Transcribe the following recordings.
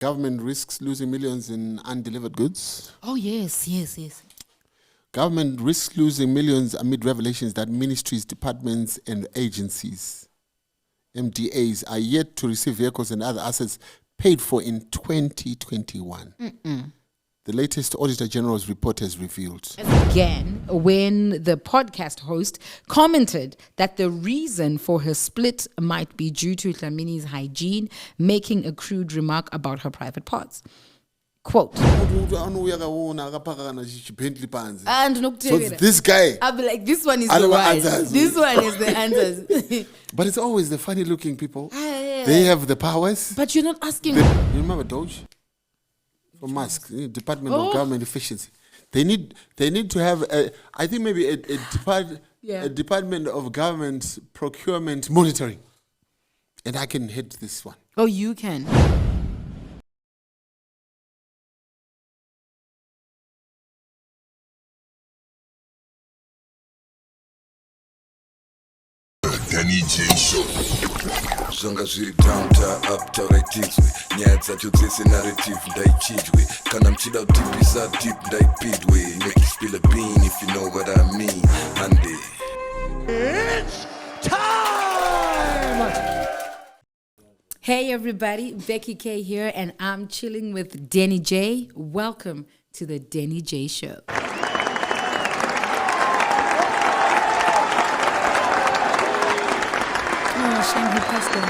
Government risks losing millions in undelivered goods. Oh, yes. Government risks losing millions amid revelations that ministries, departments, and agencies, MDAs, are yet to receive vehicles and other assets paid for in 2021. The latest Auditor General's report has revealed. Again, when the podcast host commented that the reason for her split might be due to Dlamini's hygiene, making a crude remark about her private parts. Quote. And so it's this guy. I'll be like, this one is the one. This one is the answers. But it's always the funny looking people. They have the powers. But you're not asking. You remember Doge? For Musk, Department of Government Efficiency. They need to have I think maybe a Department of Government Procurement Monitoring. And I can hit this one. Oh, you can. Denny J Show. Zvanga zviri down up tauraitigwe nyaya dzacho dzese narrative ndaichidwe kana mchida kutipisa deep ndaipidwe make you spill a bean if you know what I mean hande. It's time. Hey everybody, Becky K here and I'm chilling with Denny J. Welcome to the Denny J Show. Shame he passed on.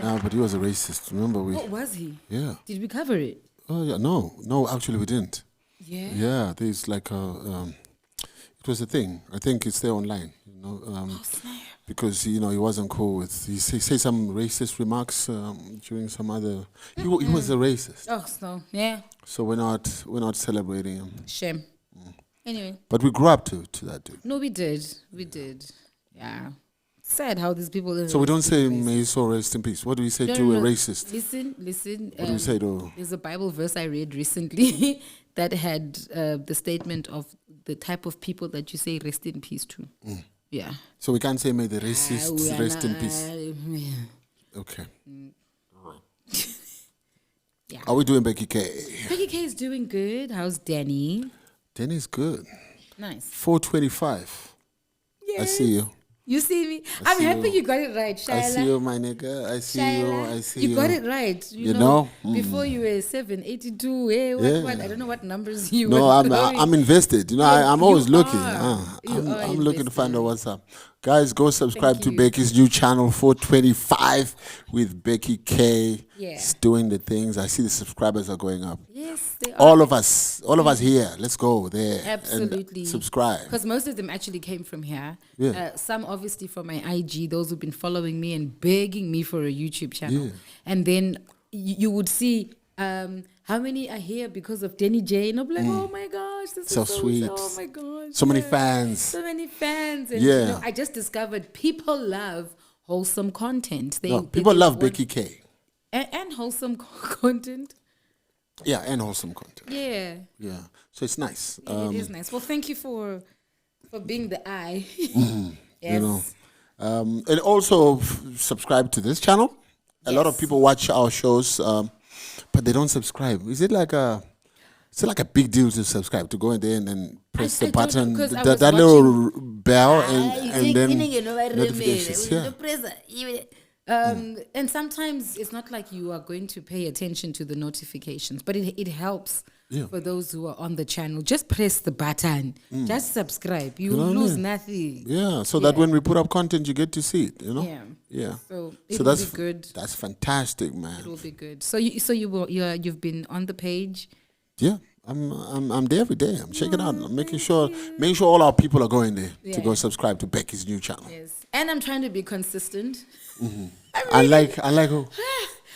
No, but he was a racist. Remember we? What was he? Yeah. Did we cover it? Oh yeah, no, actually we didn't. Yeah. Yeah, there's like a. It was a thing. I think it's there online. Because he wasn't cool with. He say some racist remarks during some other. He was a racist. Oh, so yeah. So we're not celebrating him. Shame. Anyway. But we grew up to that dude. No, we did. Yeah. Sad how these people. So we don't say may his soul rest in peace. What do we say to a racist? Listen. What do we say to? There's a Bible verse I read recently that had the statement of the type of people that you say rest in peace to. Yeah. So we can't say may the racists rest in peace. Okay. All right. Yeah. How are we doing, Becky K? Becky K is doing good. How's Denny? Denny's good. Nice. 425. Yes. I see you. You see me? I'm happy you got it right, Shaila. I see you, my nigga. I see you. You got it right. You know? Before you were 782. What? I don't know what numbers you were. No, I'm invested. I'm always looking. I'm looking to find out what's up. Guys, go subscribe to Becky's new channel, 425, with Becky K. Yeah. It's doing the things. I see the subscribers are going up. Yes, they are. All of us here. Let's go there. Absolutely. And subscribe. Because most of them actually came from here. Yeah. Some obviously from my IG, those who've been following me and begging me for a YouTube channel. Yeah. And then you would see how many are here because of Denny J. And I'm like, oh my gosh, this so is so sweet. Oh my gosh. So many fans. So many fans. And I just discovered people love wholesome content. People love Becky K. And wholesome content. Yeah, and wholesome content. Yeah. Yeah. So it's nice. Yeah, it is nice. Well, thank you for being the eye. Yes. And also subscribe to this channel. A lot of people watch our shows, but they don't subscribe. Is it like a big deal to subscribe, to go in there and then press the button, that little bell, and then notifications? And sometimes it's not like you are going to pay attention to the notifications, but it helps for those who are on the channel. Just press the button. Just subscribe. You lose nothing. Yeah, so that when we put up content, you get to see it, Yeah. So that's be good. That's fantastic, man. It will be good. So you've been on the page? Yeah. I'm there every day. I'm checking out. I'm making sure all our people are going there to go subscribe to Becky's new channel. Yes. And I'm trying to be consistent. I like who?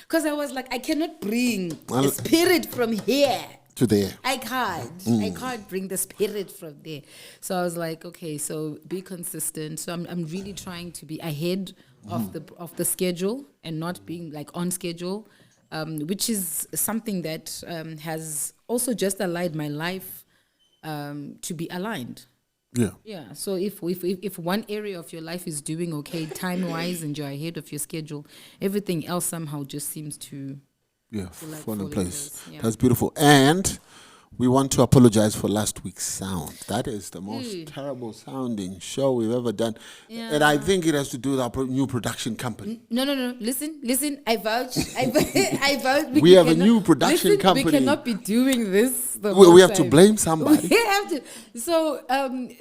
Because I was like, I cannot bring the spirit from here to there. I can't bring the spirit from there. So I was like, okay, so be consistent. So I'm really trying to be ahead of the schedule and not being like on schedule, which is something that has also just allowed my life to be aligned. Yeah. Yeah. So if one area of your life is doing okay time wise and you're ahead of your schedule, everything else somehow just seems to fall in place. Yeah. That's beautiful. And we want to apologize for last week's sound. That is the most terrible sounding show we've ever done. Yeah. And I think it has to do with our new production company. No. Listen. I vouch. I vouch. We have a new production company. We cannot be doing this. We have to blame somebody. We have to. So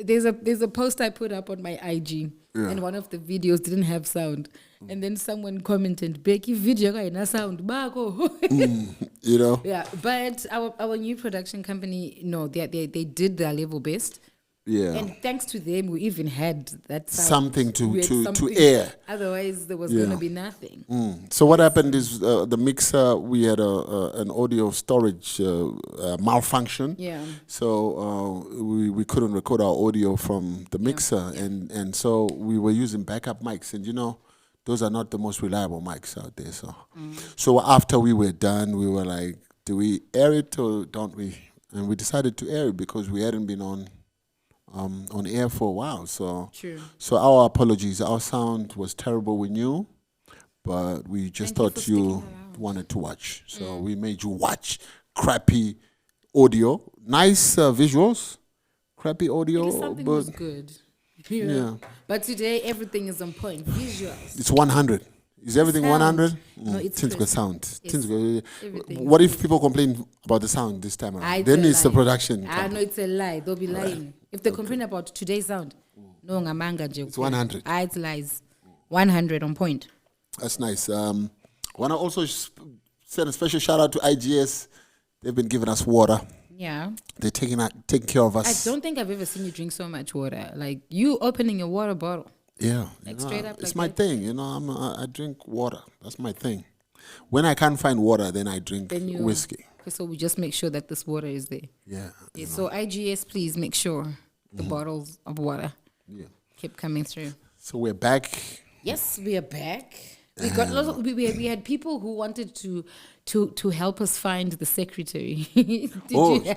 there's a post I put up on my IG, and one of the videos didn't have sound, and then someone commented, "Becky, video na sound, bako." You know. Yeah, but our new production company, no, they did their level best. Yeah. And thanks to them, we even had that sound. Something to something. air. Otherwise, there was going to be nothing. So what happened is the mixer, we had an audio storage malfunction. Yeah. So we couldn't record our audio from the mixer, and so we were using backup mics, and those are not the most reliable mics out there. So after we were done, we were like, do we air it or don't we? And we decided to air it because we hadn't been on air for a while. So True. So our apologies. Our sound was terrible, we knew, but we just thought you wanted to watch. So we made you watch crappy audio. Nice visuals, crappy audio. Something but was good. Yeah. But today, everything is on point. Visuals. It's 100. Is everything Sound. 100? No, it's Things good crisp. sound. Yes. Things good. Everything What is if people complain about the sound this time around? It's Then a it's the lie. production. Ah, company. no, it's a lie. They'll be lying. If they complain about today's sound, no, ngamanga nje. It's 100. Ah, it's lies. 100 on point. That's nice. Want to also send a special shout out to IGS. They've been giving us water. Yeah. They're taking care of I us. don't think I've ever seen you drink so much water. Like you opening a water bottle. Yeah, Like straight up it's like my that? thing. I drink water. That's my thing. When I can't find water, then I drink Then you whiskey. Okay, so we just make sure that this water is there. Yeah. Yeah, so IGS, please make sure the bottles of water keep coming through. So we're back. Yes, we are back. We got lots of, we had people who wanted to help us find the secretary. Did Oh. you?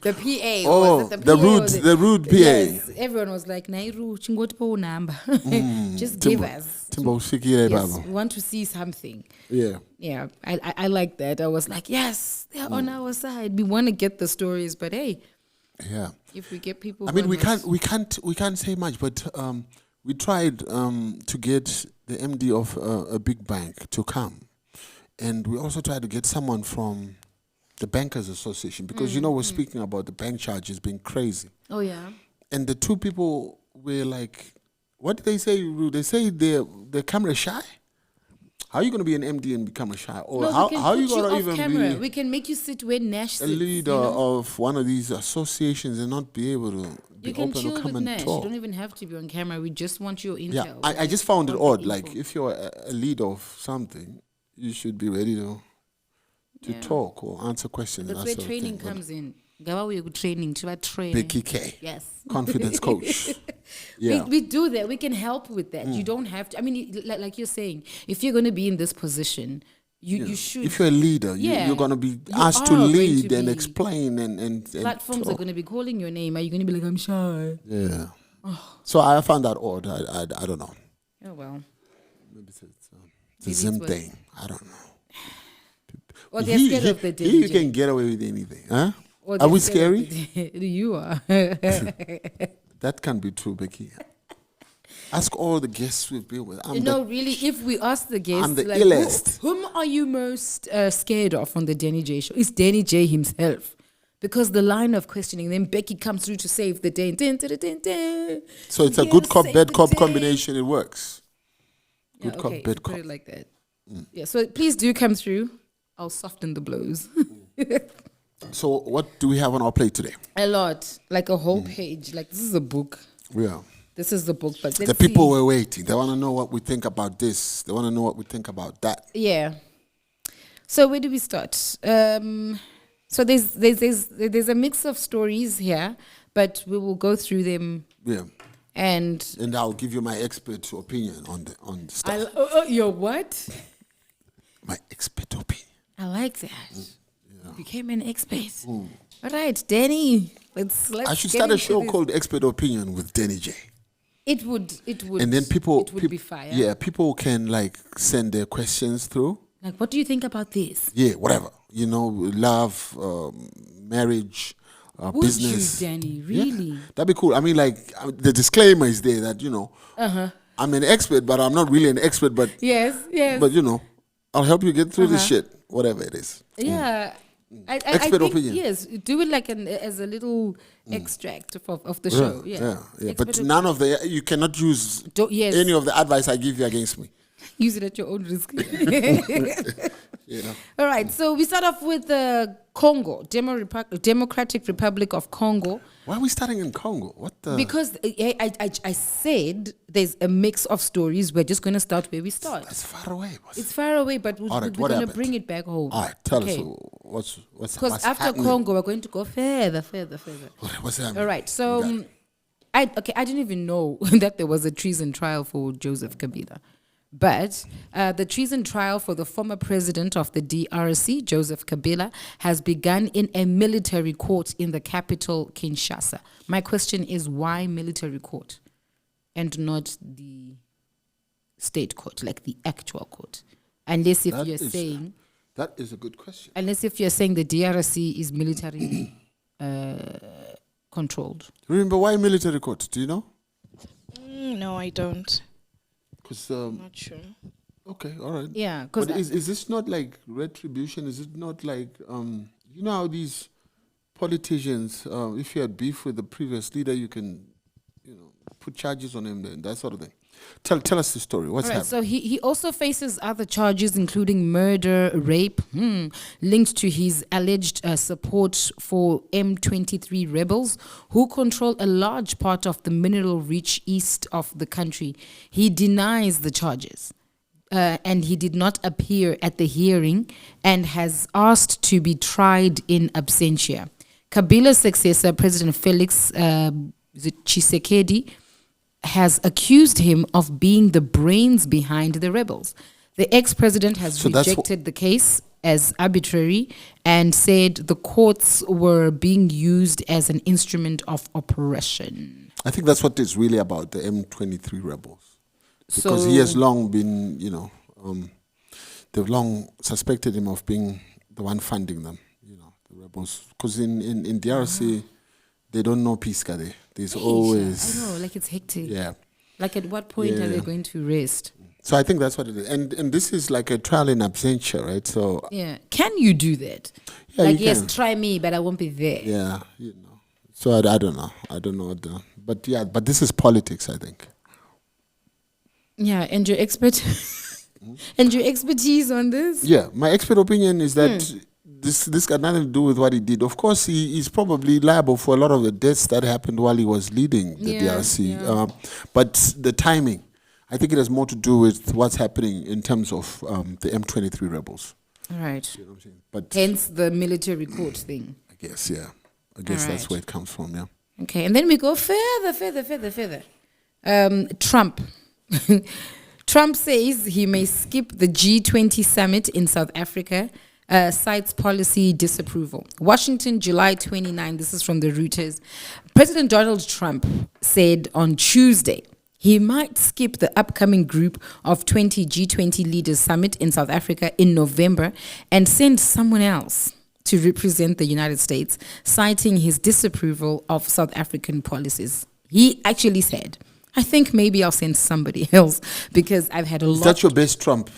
The PA. Oh, was it the PA rude- or the rude PA. Yes, everyone was like, Nairu, chingotipo number. Just give us. Timbo Shikire Yes, Baba. we want to see something. Yeah. Yeah, I like that. I was like, yes, they're on our side. We want to get the stories, but hey, Yeah. if we get people, I mean, who are we can't say much, but we tried to get the MD of a big bank to come, and we also tried to get someone from the Bankers Association because we're speaking about the bank charges being crazy, Oh yeah. and the two people were like, "What did they say? Ru? They say they're camera shy. How are you going to be an MD and become a shy? Or No, how we can are you put going to off even camera. be We can make you sit where Nash a sits, leader of one of these associations and not be able to be You can open chill or come with and Nash. You talk?" don't even have to be on camera. We just want your intel. Yeah, I just found it Want odd. the Like, info. if you're a leader of something, you should be ready to Yeah. talk or answer questions. That's and where that sort of training thing. But comes in. Gawa we go training to train. Becky K, Yes. confidence coach. Yeah, We do that. We can help with that. You don't have to. I mean, like you're saying, if you're going to be in this position, you should. if you're a leader, Yeah. you're going to be You asked to are going lead to and be- explain and platforms are talk. going to be calling your name. Are you going to be like, I'm shy? Yeah. So I found that odd. I don't know. Oh, well. Maybe it's a Maybe Zim it's what- thing. I don't know. Or they're scared of the You danger. can get away with anything, huh? Or Are they're we scared of scary? the da- You are. That can't be true, Becky. Ask all the guests we've been with. No, really, if we ask the guests, I'm the like, illest. whom are you most scared of on the Denny J show? It's Denny J himself. Because the line of questioning, then Becky comes through to save the day. Dun, dun, dun, dun. So it's a Yeah, good cop, save bad the cop day. combination. It works. Yeah, Good cop, okay, if bad you put cop. it like that. Yeah, so please do come through. I'll soften the blows. So what do we have on our plate today? A lot, like a whole page. Like this is a book. Yeah. This is the book, but The let's people see. were waiting. They want to know what we think about this. They want to know what we think about that. Yeah. So where do we start? So there's a mix of stories here, but we will go through them Yeah. and And I'll give you my expert opinion on the stuff. your what? My expert opinion. I like that. You became an expert. All right, Denny. Let's I should get start a into show this. called Expert Opinion with Denny J. It would. And then people, It would be fire. yeah, people can like send their questions through. Like, what do you think about this? Yeah, whatever. You know, love, marriage, Would business. you, Denny? Yeah, Really? that'd be cool. I mean, like the disclaimer is there that I'm an expert, but I'm not really an expert. But Yes. but I'll help you get through this shit, whatever it is. Yeah. I Expert think, opinion. yes, do it like as a little extract of the show. Yeah. But Expert none of the you cannot use Yes. any of the advice I give you against me. Use it at your own risk. You know. All right, so we start off with Congo, Democratic Republic of Congo. Why are we starting in Congo? What the? Because I said there's a mix of stories. We're just going to start where we start. It's far away. It's far away, but we're All right, going what to happened? bring it back home. All right, tell Okay. us what's Because after happening. Congo, we're going to go further. What's happening? All right, You so got it. I didn't even know that there was a treason trial for Joseph Kabila. But the treason trial for the former president of the DRC, Joseph Kabila, has begun in a military court in the capital, Kinshasa. My question is, why military court and not the state court, like the actual court? Unless if you're saying... That is a good question. Unless if you're saying the DRC is military controlled. Remember why military court? Do you know? No, I don't. Because Not sure. okay, all right. Yeah, But because is this not like retribution? Is it not like you know how these politicians, if you had beef with the previous leader, you can, put charges on him, then that sort of thing. Tell us the story. What's All right, happening? so he also faces other charges, including murder, rape, linked to his alleged support for M23 rebels, who control a large part of the mineral-rich east of the country. He denies the charges, and he did not appear at the hearing and has asked to be tried in absentia. Kabila's successor, President Felix Tshisekedi, has accused him of being the brains behind the rebels. The ex-president has So that's rejected the case as arbitrary and said the courts were being used as an instrument of oppression. I think that's what it's really about, the M23 rebels. Because he So- has long been, they've long suspected him of being the one funding them, the rebels. Because in DRC, they don't know peace, Kade. There's always... I know, like it's hectic. Yeah. Like at what point are they Yeah. going to rest? So I think that's what it is. And this is like a trial in absentia, right? So, Yeah. Can you do that? Yeah, like, you yes, can. try me, but I won't be there. yeah, So I don't know. I don't know. But this is politics, I think. Yeah, and your and your expertise on this? Yeah, my expert opinion is that this got nothing to do with what he did. Of course, he is probably liable for a lot of the deaths that happened while he was leading the Yeah, DRC. yeah. But the timing, I think it has more to do with what's happening in terms of the M23 rebels. All right. You know what I'm saying? But Hence the military court thing. I guess, yeah. I guess that's Alright. where it comes from, yeah. Okay, and then we go further. Trump. Trump says he may skip the G20 summit in South Africa, cites policy disapproval. Washington, July 29, this is from the Reuters. President Donald Trump said on Tuesday he might skip the upcoming group of 20 G20 leaders summit in South Africa in November and send someone else to represent the United States, citing his disapproval of South African policies. He actually said, I think maybe I'll send somebody else because I've had a Is lot. that your best Trump?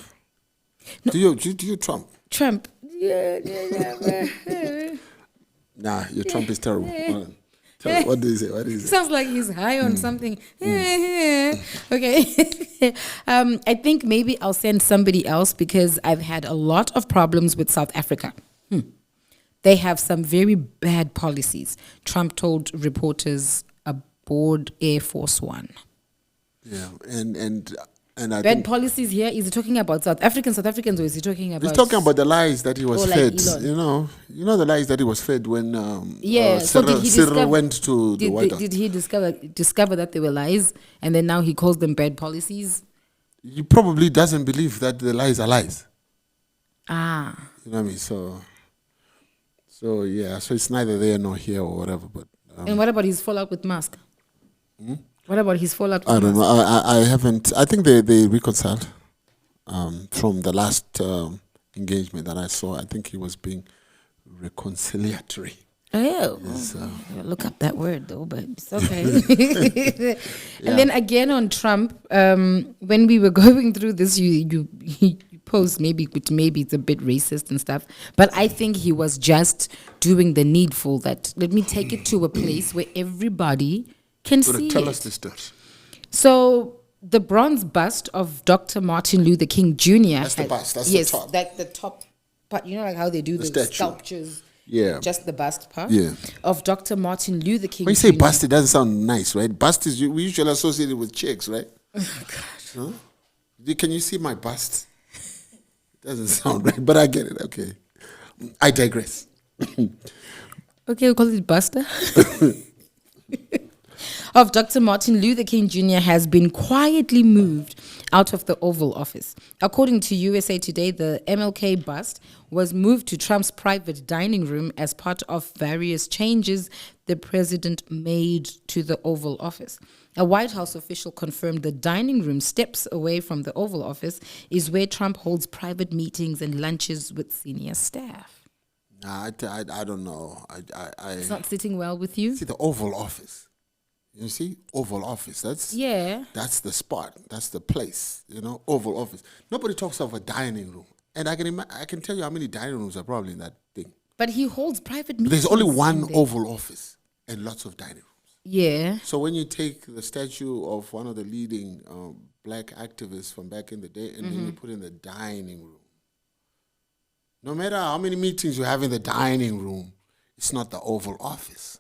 Do you Trump? Trump. Nah, your Trump is terrible. Hold on. Tell us, what do you say? What is it? Sounds like he's high on something. Okay. I think maybe I'll send somebody else because I've had a lot of problems with South Africa. They have some very bad policies, Trump told reporters aboard Air Force One. Yeah, and I Bad think policies here, is he talking about South Africans, or is he talking about... he's talking about the lies that he was Oh, like fed. Elon. You know the lies that he was fed when so did he Cyril discover, went to the White House. Did he discover that they were lies, and then now he calls them bad policies? He probably doesn't believe that the lies are lies. Ah. You know what I mean? So So yeah, so it's neither there nor here or whatever. But And what about his fallout with Musk? What about his fallout with I don't Musk? know. I haven't. I think they reconciled from the last engagement that I saw. I think he was being reconciliatory. Oh, look up that word though, but it's okay. And then again on Trump, when we were going through this, you posed maybe it's a bit racist and stuff, but I think he was just doing the needful. That let me take it to a place where everybody can see Tell it. us this stuff. So the bronze bust of Dr. Martin Luther King Jr. That's the bust. That's yes, the top. like the top part. You know, like how they do the statue. sculptures. Yeah. Just the bust part. Yeah. Of Dr. Martin Luther King. When you say Jr. bust, it doesn't sound nice, right? Bust is we usually associate it with chicks, right? Oh, God. Huh? Can you see my bust? It doesn't sound right, but I get it. Okay, I digress. Okay, we'll call it Buster. Of Dr. Martin Luther King Jr. has been quietly moved out of the Oval Office. According to USA Today, the MLK bust was moved to Trump's private dining room as part of various changes the president made to the Oval Office. A White House official confirmed the dining room, steps away from the Oval Office, is where Trump holds private meetings and lunches with senior staff. Nah, I don't know. It's not sitting well with you? See the Oval Office. You see, Oval Office. That's the spot. That's the place. You know, Oval Office. Nobody talks of a dining room, and I can tell you how many dining rooms are probably in that thing. But he holds private But meetings. there's only one in there. Oval Office and lots of dining rooms. Yeah. So when you take the statue of one of the leading black activists from back in the day, and then you put in the dining room, no matter how many meetings you have in the dining room, it's not the Oval Office.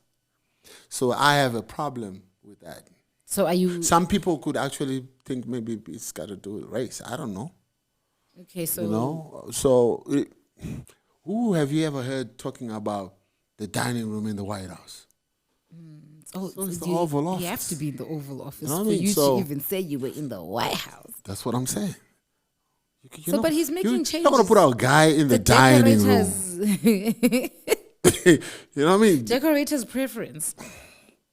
So I have a problem with that. So are you Some people could actually think maybe it's got to do with race. I don't know. okay? So You know. So who have you ever heard talking about the dining room in the White House? oh, So it's the you, Oval You Office. have to be in the Oval Office know what I for mean? you So- to even say you were in the White House. That's what I'm saying. So, but he's making You're not gonna changes. put a guy in the dining room. decorators, You know what I mean? decorators' preference.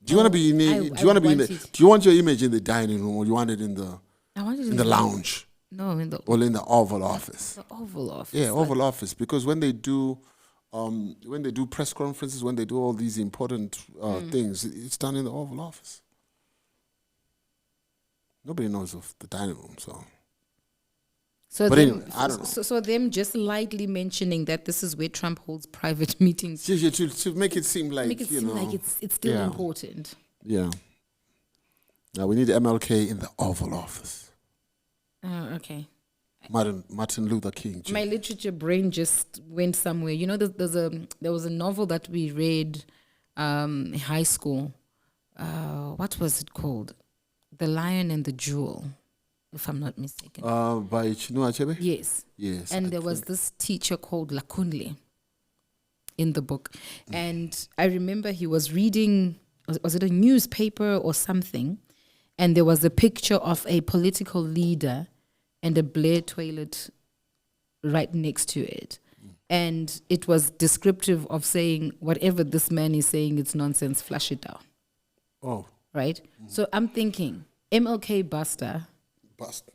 Do you want to be in? I- Do you want to be in? want The, it. do you want your image in the dining room, or do you want it in the I wanted in the lounge, No, in the or in the Oval Office? Oval Office. Yeah, Oval Office. Because when they do press conferences, when they do all these important things, it's done in the Oval Office. Nobody knows of the dining room, so. So, But them, anyway, I don't know. so them just lightly mentioning that this is where Trump holds private meetings, To make it seem like make it you seem know, like it's still yeah. important. Yeah. Now we need MLK in the Oval Office. Okay. Martin Luther King. Jr. My literature brain just went somewhere. You know, there was a novel that we read in high school. What was it called? The Lion and the Jewel, if I'm not mistaken. By Chinua Achebe? Yes. Yes. And I there was think. this teacher called Lakunle in the book. And I remember he was reading, was it a newspaper or something? And there was a picture of a political leader and a Blair toilet right next to it. And it was descriptive of saying, whatever this man is saying, it's nonsense, flush it down. Oh, Right? So I'm thinking, MLK Buster, bust.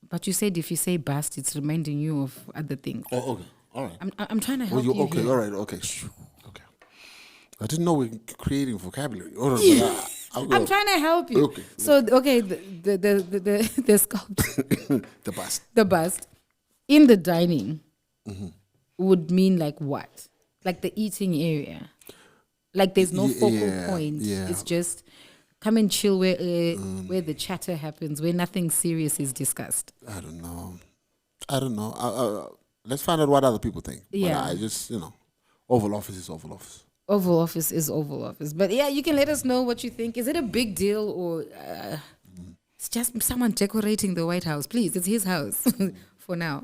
but you said if you say bust, it's reminding you of other things. Oh, okay. All right. I'm trying to help you okay, here. all right, okay. Okay. I didn't know we're creating vocabulary. Hold on, but I'm trying to help you. Okay. So the sculpture, the bust. the bust in the dining would mean like what? Like the eating area. Like there's no focal point. yeah. It's just come and chill where the chatter happens, where nothing serious is discussed. I don't know. Let's find out what other people think. Yeah. But I just, Oval Office is Oval Office. Oval Office is Oval Office. But yeah, you can let us know what you think. Is it a big deal or it's just someone decorating the White House? Please, it's his house for now.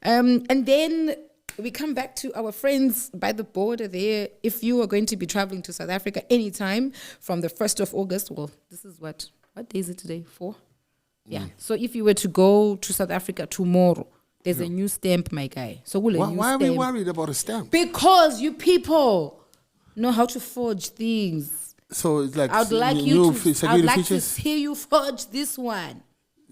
And then we come back to our friends by the border there. If you are going to be traveling to South Africa anytime from the 1st of August, well, this is what day is it today? 4? Yeah. So if you were to go to South Africa tomorrow, There's a new stamp, my guy. So we'll Why are we worried about a stamp? Because you people know how to forge things. So it's like I'd like to hear you forge this one.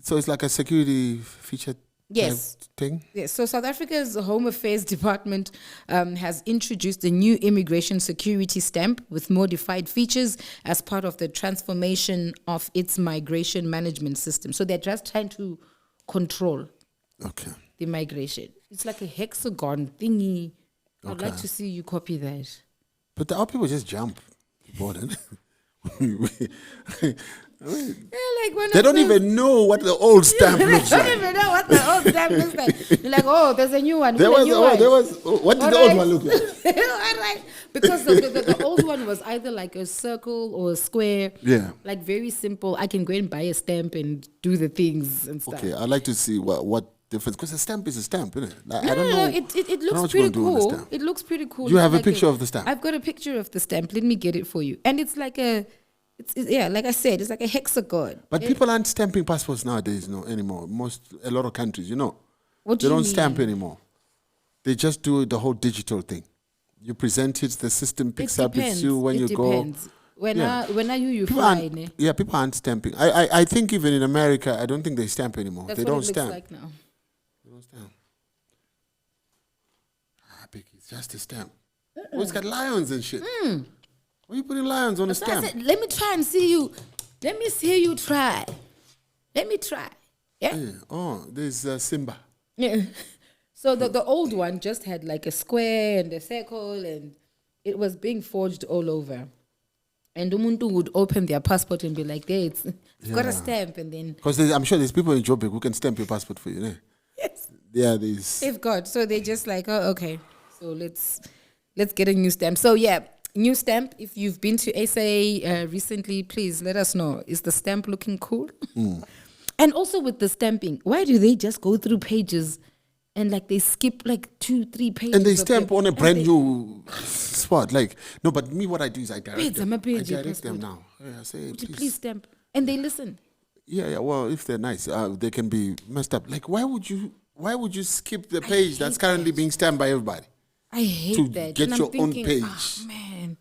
So it's like a security feature Yes. type thing? Yes. So South Africa's Home Affairs Department has introduced a new immigration security stamp with modified features as part of the transformation of its migration management system. So they're just trying to control the migration. It's like a hexagon thingy. I'd like to see you copy that. But our people just jump border. They don't even know what the old stamp looks like. They don't even know what the old stamp looks like. You're like, oh, there's a new one. What did the old one look like? All right. Because the old one was either like a circle or a square. Yeah. Like very simple. I can go and buy a stamp and do the things and stuff. Okay, I'd like to see what difference, because a stamp is a stamp, isn't it? Like, No, I don't know. it looks pretty cool. It looks pretty cool. You have like a picture of the stamp? I've got a picture of the stamp. Let me get it for you. And it's like like I said, it's like a hexagon. But people aren't stamping passports nowadays, anymore. A lot of countries, What they do you don't mean? stamp anymore. They just do the whole digital thing. You present it, the system picks up it's you when you depends. go. When are you People fly? aren't, people aren't stamping. I think even in America, I don't think they stamp anymore. That's They what don't it stamp. looks like now. They don't stamp. It's just a stamp. Oh, it's got lions and shit. Why are you putting lions on a So I stamp? said, let me try and see you. Let me see you try. Let me try. Yeah. Yeah. Oh, there's Simba. Yeah. So the old one just had like a square and a circle, and it was being forged all over. And umuntu would open their passport and be like, "There, it's got a stamp," and then Because I'm sure there's people in Joburg who can stamp your passport for you. yes, Yeah, there's. they've got. So they just like, oh, okay. So let's get a new stamp. So yeah, new stamp. If you've been to SA recently, please let us know. Is the stamp looking cool? And also with the stamping, why do they just go through pages and like they skip like 2-3 pages? And they of stamp them, on a and brand they- new spot. Like, no, but me, what I do is I direct Page, them. I'm a page, I direct yes, them good. now. Yeah, I say, Would you please. please stamp? And they listen. Yeah, well, if they're nice, they can be messed up. Like, why would you skip the page that's hate currently that. being stamped by everybody? I hate To that. get And I'm your own thinking, page. "Ah, man.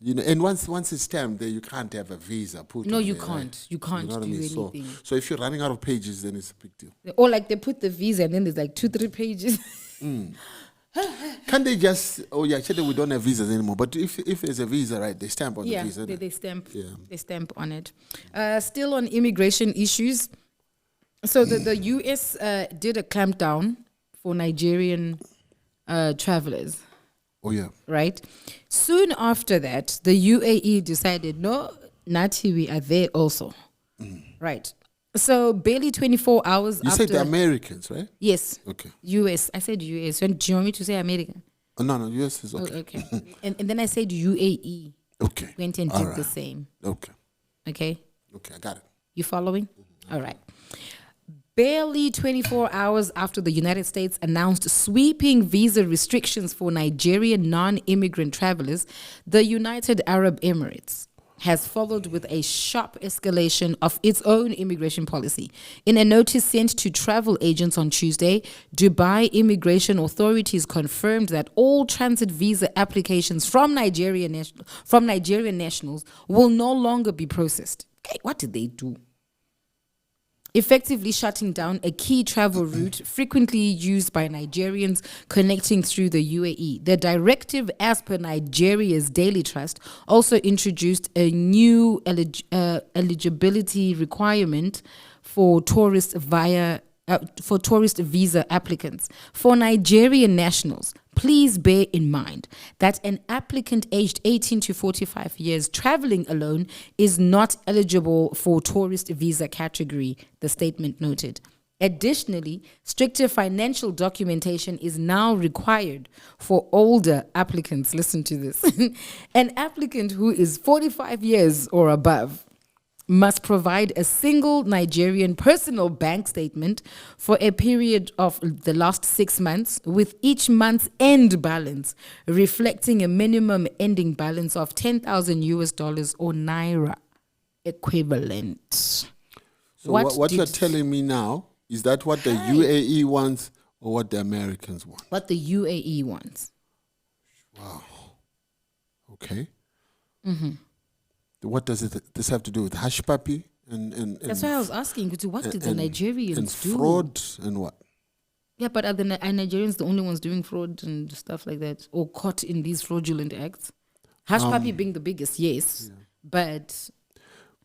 And once it's stamped, there you can't have a visa put. No, on you there, can't. right? You can't know what do I mean? anything. So if you're running out of pages, then it's a big deal. Or like they put the visa and then there's like 2-3 pages. Can't they just? Oh yeah, actually we don't have visas anymore. But if there's a visa, right, they stamp on Yeah, the visa. they stamp. Yeah. They stamp on it. Still on immigration issues. So the US did a clampdown for Nigerian travelers, Oh yeah. right? Soon after that, the UAE decided, no, Nati, we are there also, right? So barely 24 hours You after. said the Americans, right? Yes. Okay. US. I said US. And do you want me to say American? Oh, no, US is Oh, okay. okay. and then I said UAE. Okay. Went and All did right. the same. Okay. Okay. Okay, I got it. You following? All right. Barely 24 hours after the United States announced sweeping visa restrictions for Nigerian non-immigrant travelers, the United Arab Emirates has followed with a sharp escalation of its own immigration policy. In a notice sent to travel agents on Tuesday, Dubai immigration authorities confirmed that all transit visa applications from Nigerian nationals will no longer be processed. Okay, what did they do? Effectively shutting down a key travel route frequently used by Nigerians connecting through the UAE. The directive, as per Nigeria's Daily Trust, also introduced a new eligibility requirement for tourist visa applicants. For Nigerian nationals, please bear in mind that an applicant aged 18 to 45 years traveling alone is not eligible for tourist visa category, the statement noted. Additionally, stricter financial documentation is now required for older applicants. Listen to this. An applicant who is 45 years or above must provide a single Nigerian personal bank statement for a period of the last 6 months, with each month's end balance reflecting a minimum ending balance of $10,000 or Naira equivalent. So what you're telling me now is that what the UAE wants or what the Americans want? What the UAE wants. Wow. Okay. What does this have to do with hush puppy and That's why I was asking, what did the Nigerians and do? fraud and what? Yeah, but are the Nigerians the only ones doing fraud and stuff like that, or caught in these fraudulent acts? Hush puppy being the biggest, yes, but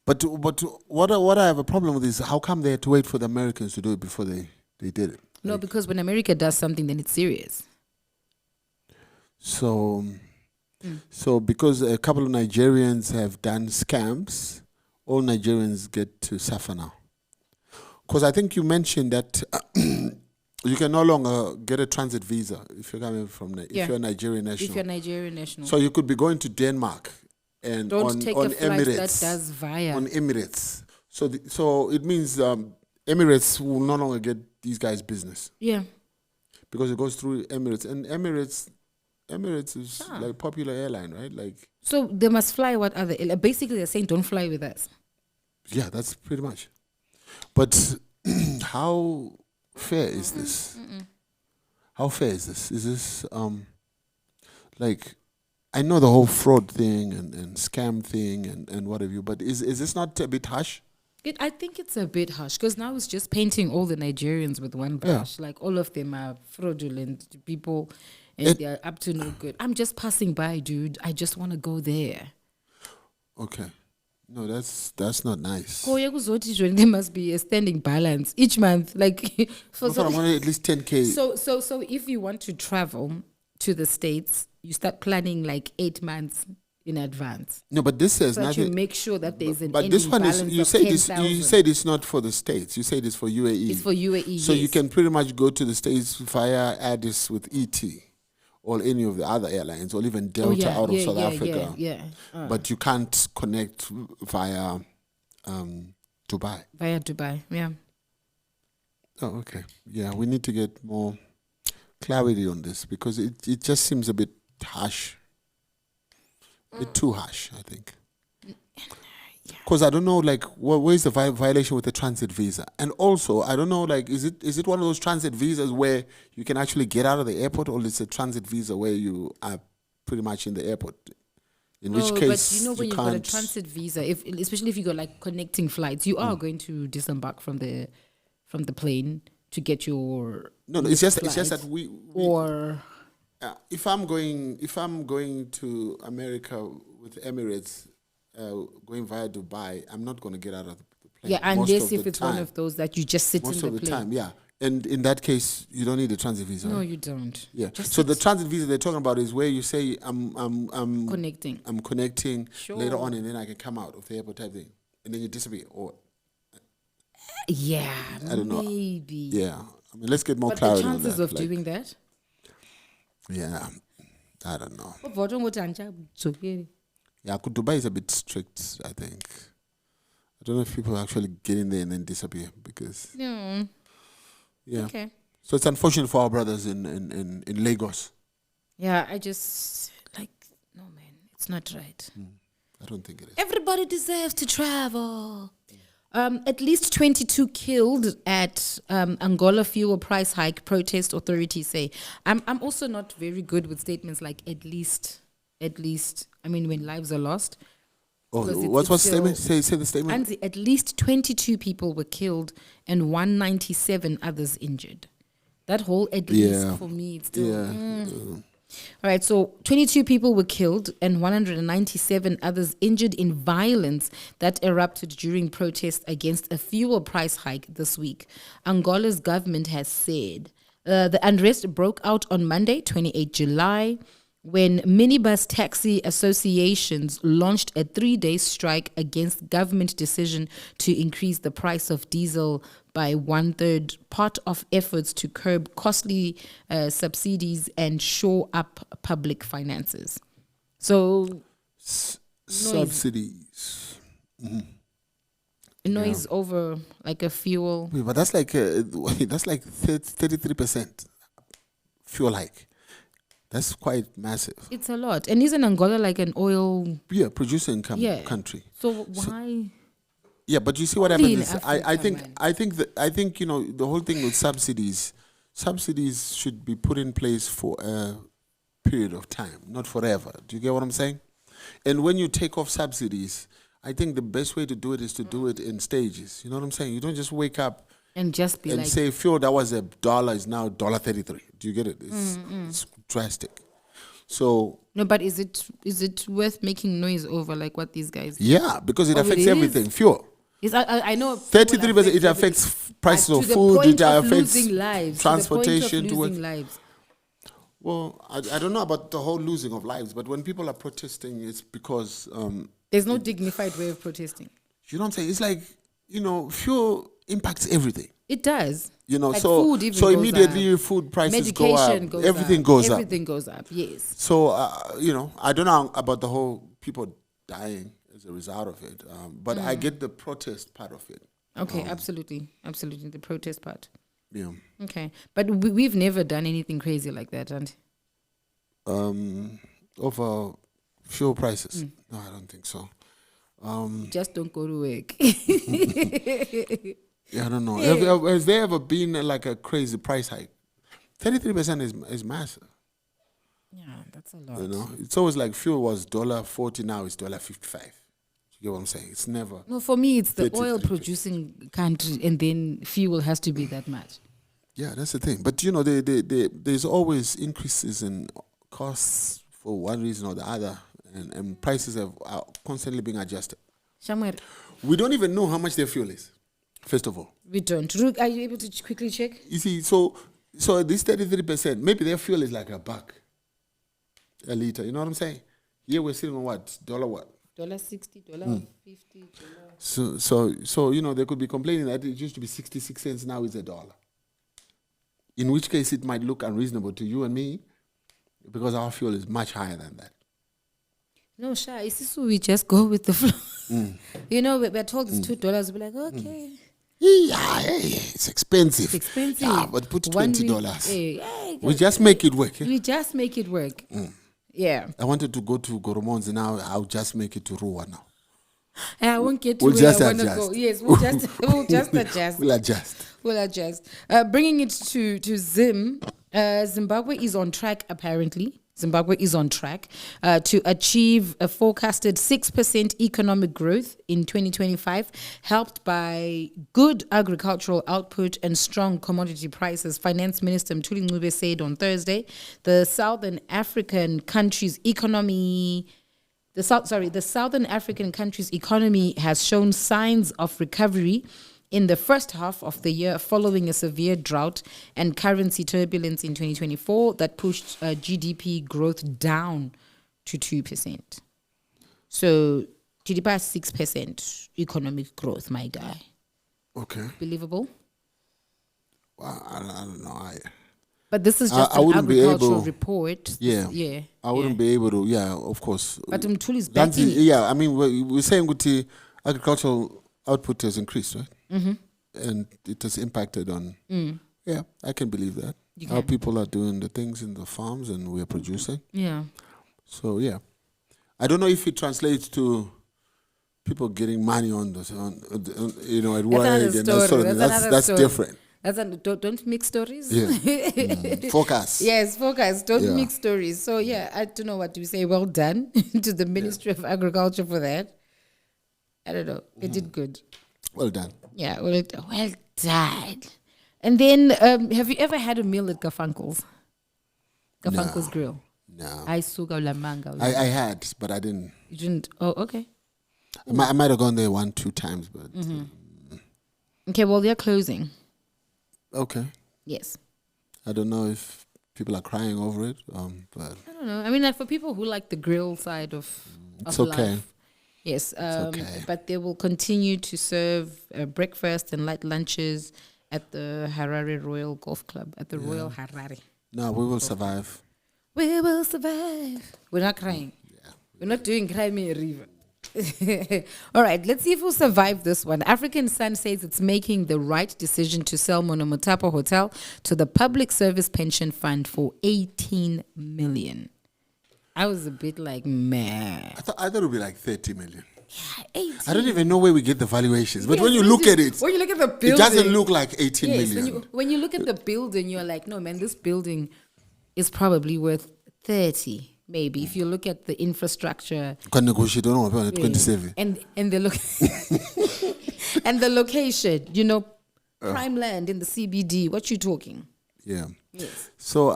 what I have a problem with is how come they had to wait for the Americans to do it before they did it? no, because when America does something, then it's serious. So because a couple of Nigerians have done scams, all Nigerians get to suffer now. Because I think you mentioned that you can no longer get a transit visa if you're coming from if you're a Nigerian national. If you're Nigerian national, So you could be going to Denmark and don't take on a flight Emirates, that does via. on Emirates. So it means Emirates will no longer get these guys business Yeah, because it goes through Emirates, and Emirates is like a popular airline, right? Like, so they must fly what other? Basically, they're saying don't fly with us. yeah, that's pretty much. But how fair is this? How fair is this? Is this like, I know the whole fraud thing and scam thing and what have you, but is this not a bit harsh? I think it's a bit harsh because now it's just painting all the Nigerians with one brush. Like all of them are fraudulent people and they're up to no good. I'm just passing by, dude. I just want to go there. Okay. No, that's not nice. There must be a standing balance each month. Like for I want at least 10K. So if you want to travel to the States, you start planning like 8 months in advance. No, but this says So that nothing. you make sure that there's an But this one is balance you of say this 10,000. you said it's not for the States. You said it's for UAE. It's for UAE. So you yes. can pretty much go to the States via Addis with ET or any of the other airlines or even Delta out of South Africa. Yeah. But you can't connect via Dubai. Via Dubai, yeah. Oh, okay. Yeah, we need to get more clarity on this because it just seems a bit harsh. A bit too harsh, I think. Because I don't know, like, where's the violation with the transit visa? And also, I don't know, like, is it one of those transit visas where you can actually get out of the airport, or is it a transit visa where you are pretty much in the airport? In which case, but you know when you've got a transit visa, especially if you got like connecting flights, you are going to disembark from the plane to get your No, it's just that we or if I'm going to America with Emirates, going via Dubai, I'm not going to get out of the plane. yeah, unless if it's one of those that you just sit most in of the the plane. time, yeah. And in that case, you don't need a transit visa. No, right? you don't. Yeah. Just So the sit. transit visa they're talking about is where you say I'm Connecting. I'm connecting later Sure. on, and then I can come out of the airport type thing, and then you disappear. Or Yeah, I don't know. maybe. yeah, I mean, let's get more But the clarity on chances that. of like, doing that? yeah, I don't know. Yeah, Dubai is a bit strict, I think. I don't know if people actually get in there and then disappear because No. yeah. Okay. So it's unfortunate for our brothers in Lagos. Yeah, I just no, man, it's not right. I don't think it is. Everybody deserves to travel. At least 22 killed at Angola fuel price hike protest, authorities say. I'm also not very good with statements like at least. I mean, when lives are lost. Oh, Because it's what's the still- statement? Say the statement. And at least 22 people were killed and 197 others injured. That whole at least for me, it's still. All right, so 22 people were killed and 197 others injured in violence that erupted during protests against a fuel price hike this week. Angola's government has said the unrest broke out on Monday, 28 July, when minibus taxi associations launched a 3-day strike against government decision to increase the price of diesel by 1/3, part of efforts to curb costly subsidies and shore up public finances. So Subsidies. noise over like a fuel. Wait, but that's like 33% fuel hike. That's quite massive. It's a lot. And isn't Angola like an oil? Yeah, producer income Yeah. country. So why? Yeah, but you see what Only happens in is Africa, I man. think the whole thing with subsidies subsidies should be put in place for a period of time, not forever. Do you get what I'm saying? And when you take off subsidies, I think the best way to do it is to do it in stages. You know what I'm saying? You don't just wake up And just be and like, say fuel that was $1 is now $1.33. Do you get it? It's drastic. So no, but is it worth making noise over like what these guys do? yeah, because it Oh, affects it is? everything. Fuel. I know 33%. It affects prices of food. It affects losing lives, transportation to work. losing lives. Well, I don't know about the whole losing of lives, but when people are protesting, it's because There's no dignified way of protesting. you know what I'm saying. It's like fuel impacts everything. It does. Like food so even so goes immediately up. food prices Medication go up. goes Everything up. goes up. Everything goes up. Yes. So I don't know about the whole people dying as a result of it, but I get the protest part of it. Okay. Absolutely. The protest part. Yeah. Okay, but we've never done anything crazy like that, and Over fuel prices. No, I don't think so. just don't go to work. Yeah, I don't know. Has there ever been like a crazy price hike? 33% is massive. Yeah, that's a lot. You know, it's always like fuel was $1.40, now it's $1.55. You get what I'm saying? It's never. No, for me, it's the 33. oil producing country, and then fuel has to be that much. Yeah, that's the thing. But there's always increases in costs for one reason or the other, and prices are constantly being adjusted. Shamwer, We don't even know how much their fuel is. First of all, we don't. Rook, are you able to quickly check? you see, so this 33%, maybe their fuel is like $1 a liter. You know what I'm saying? Here we're sitting on what? What? $60, $50. So they could be complaining that it used to be 66 cents, now it's $1. In which case it might look unreasonable to you and me because our fuel is much higher than that. No, Sha, it's just we just go with the flow. We're told it's $2. We're like, okay. Yeah, it's expensive. It's expensive. Yeah, but put $20. We We just make it work. We just make it work. Yeah. I wanted to go to Goromonzi now. I'll just make it to Ruwa now. I won't get to We'll where just I want to adjust. go. Yes, we'll just adjust. We'll adjust. We'll adjust. Bringing it to Zimbabwe is on track, apparently. Zimbabwe is on track to achieve a forecasted 6% economic growth in 2025, helped by good agricultural output and strong commodity prices. Finance Minister Mthuli Ncube said on Thursday, the Southern African country's economy has shown signs of recovery in the first half of the year following a severe drought and currency turbulence in 2024 that pushed GDP growth down to 2%. So GDP has 6% economic growth, my guy. Okay. Believable? Well, I don't know. But this is just I an wouldn't be agricultural able- report. Yeah. I wouldn't be able to, of course. But Mthuli's That's backing it. yeah, I mean, we're saying Guti, agricultural output has increased, right? Mm-hmm. And it has impacted on, yeah, I can believe that. How people are doing the things in the farms and we're producing. Yeah. So, yeah. I don't know if it translates to people getting money on at work another and that sort of story. thing. That's another That's story. different. Don't mix stories. Yeah. Focus. Yes, focus. Don't Yeah. mix stories. So I don't know what to say. Well done to the Ministry of Agriculture for that. I don't know. They did good. Well done. Yeah, well done. And then, have you ever had a meal at Garfunkel's? Garfunkel's Grill. No. I suga lamanga. I had, but I didn't. You didn't? Oh, okay. I might have gone there 1-2 times, but Okay, well, they're closing. okay. Yes. I don't know if people are crying over it, but I don't know. I mean, like for people who like the grill side of it's of okay. life. Yes, okay. but they will continue to serve breakfast and light lunches at the Harare Royal Golf Club, at the Royal Harare. No, we will survive. We will survive. We're not crying. Yeah. We're not doing Cry Me a River. All right, let's see if we'll survive this one. African Sun says it's making the right decision to sell Monomotapa Hotel to the Public Service Pension Fund for 18 million. I was a bit like, man. I thought it would be like 30 million. 18. I don't even know where we get the valuations. But Yes, when you look at it, when you look at the building, it doesn't look like 18 yes, million. when you look at the building, you're like, no, man, this building is probably worth 30, maybe. If you look at the infrastructure. You can negotiate on 27. And the and the location, prime land in the CBD. What you talking? Yeah. Yes. So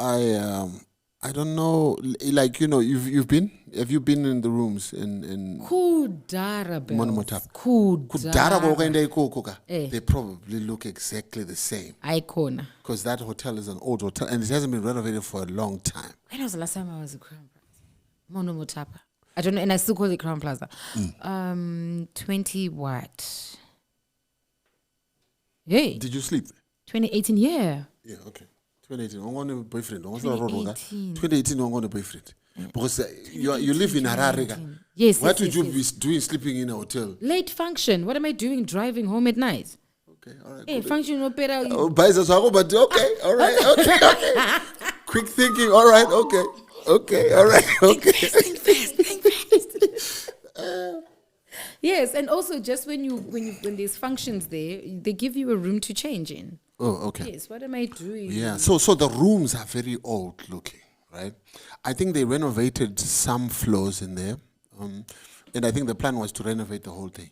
I don't know, like, have you been in the rooms in Kudara bells. Monomotapa? Kudara. They probably look exactly the same. Icona. Because that hotel is an old hotel and it hasn't been renovated for a long time. When was the last time I was at Crown Plaza? Monomotapa. I don't know, and I still call it Crown Plaza. 20 what? Hey. Did you sleep? 2018, yeah. Yeah, okay. 2018, I'm going to boyfriend. 2018. 2018, I'm going to boyfriend. Because you live in Harare. Yes. What would you be doing sleeping in a hotel? Late function. What am I doing driving home at night? Okay, all right. Hey, function opera. Oh, but okay, all right, okay. Quick thinking, all right, okay, all right, okay. Think fast. Yes, and also just when there's functions there, they give you a room to change in. Oh, okay. Yes, what am I doing? Yeah, so the rooms are very old looking, right? I think they renovated some floors in there, and I think the plan was to renovate the whole thing.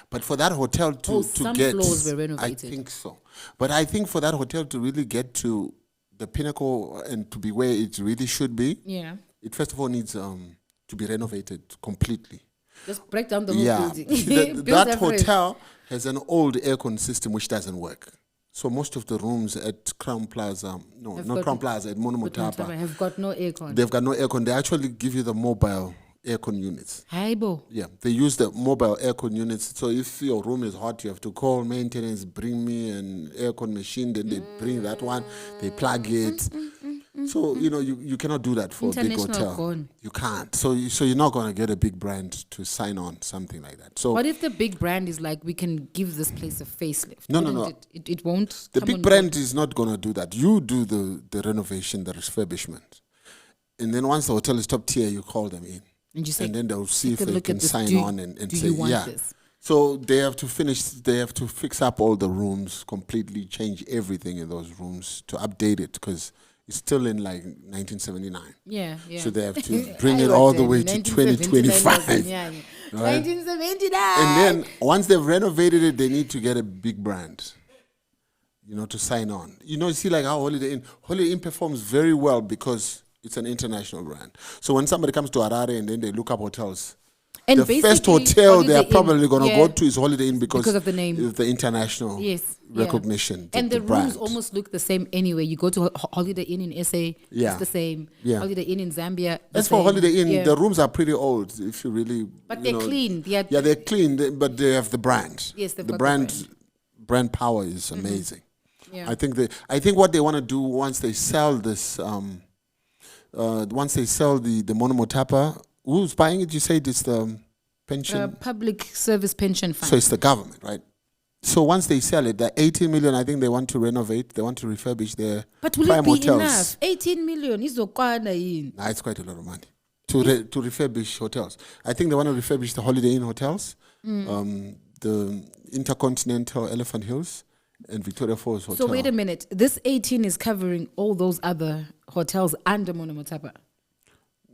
But for that hotel to some get, floors were renovated. I think so. But I think for that hotel to really get to the pinnacle and to be where it really should be, Yeah. it first of all needs to be renovated completely. Just break down the whole building. Build That afresh. hotel has an old aircon system which doesn't work. So most of the rooms at Crown Plaza, at Monomotapa, have got no aircon. they've got no aircon. They actually give you the mobile aircon units. Haibo. Yeah, they use the mobile aircon units. So if your room is hot, you have to call maintenance, bring me an aircon machine. Then they bring that one, they plug it. So you cannot do that for a big International hotel. gone. You can't. So you're not going to get a big brand to sign on something like that. So What if the big brand is like, we can give this place a facelift? No. It won't. the come big on brand board? is not going to do that. You do the renovation, the refurbishment, and then once the hotel is top tier, you call them in. And you say, And then they'll see if "Take a they look can at this. sign Do- on and do say, you want yeah. this?" So they have to fix up all the rooms, completely change everything in those rooms to update it because it's still in like 1979. Yeah. So they have to bring it all the way to 2025. Yeah. Right? 1979. And then once they've renovated it, they need to get a big brand, to sign on. You see like how Holiday Inn performs very well because it's an international brand. So when somebody comes to Harare and then they look up hotels, And the first basically, hotel they are Holiday Inn, probably going to yeah, go to is Holiday Inn because of the name. of the international Yes. Yeah. recognition. And the brand. rooms almost look the same anyway. You go to Holiday Inn in SA, Yeah. it's the same. Yeah. Holiday Inn in Zambia. the As for same. Holiday Inn, Yeah. the rooms are pretty old. If you really, But they're clean. They're clean, but they have the brand. Yes, they've the got the brand. Brand power is amazing. Yeah. I think what they want to do once they sell this, once they sell the Monomotapa, who's buying it? You said it's the pension. Public Service Pension Fund. So it's the government, right? So once they sell it, the 18 million, I think they want to renovate. They want to refurbish their But will prime it be hotels. enough? 18 million is okwana. Nah, it's quite a lot of money to refurbish hotels. I think they want to refurbish the Holiday Inn hotels, the Intercontinental Elephant Hills, and Victoria Falls Hotel. So wait a minute. This 18 is covering all those other hotels under Monomotapa.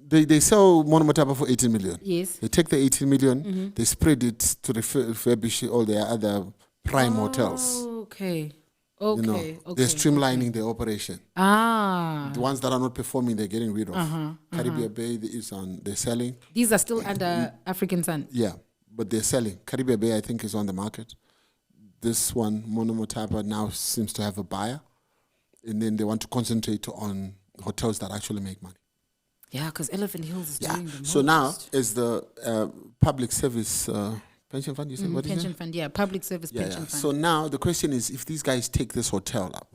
They sell Monomotapa for 18 million. Yes. They take the 18 million, they spread it to refurbish all their other prime hotels. Okay. Okay. They're streamlining their operation. Ah. The ones that are not performing, they're getting rid of. Caribbean Bay they're selling. These are still under African Sun. Yeah, but they're selling. Caribbean Bay, I think, is on the market. This one, Monomotapa, now seems to have a buyer. And then they want to concentrate on hotels that actually make money. Yeah, because Elephant Hills is doing the most. So now, is the public service pension fund, you said? What is pension it? fund, yeah, public service pension fund. So now the question is, if these guys take this hotel up,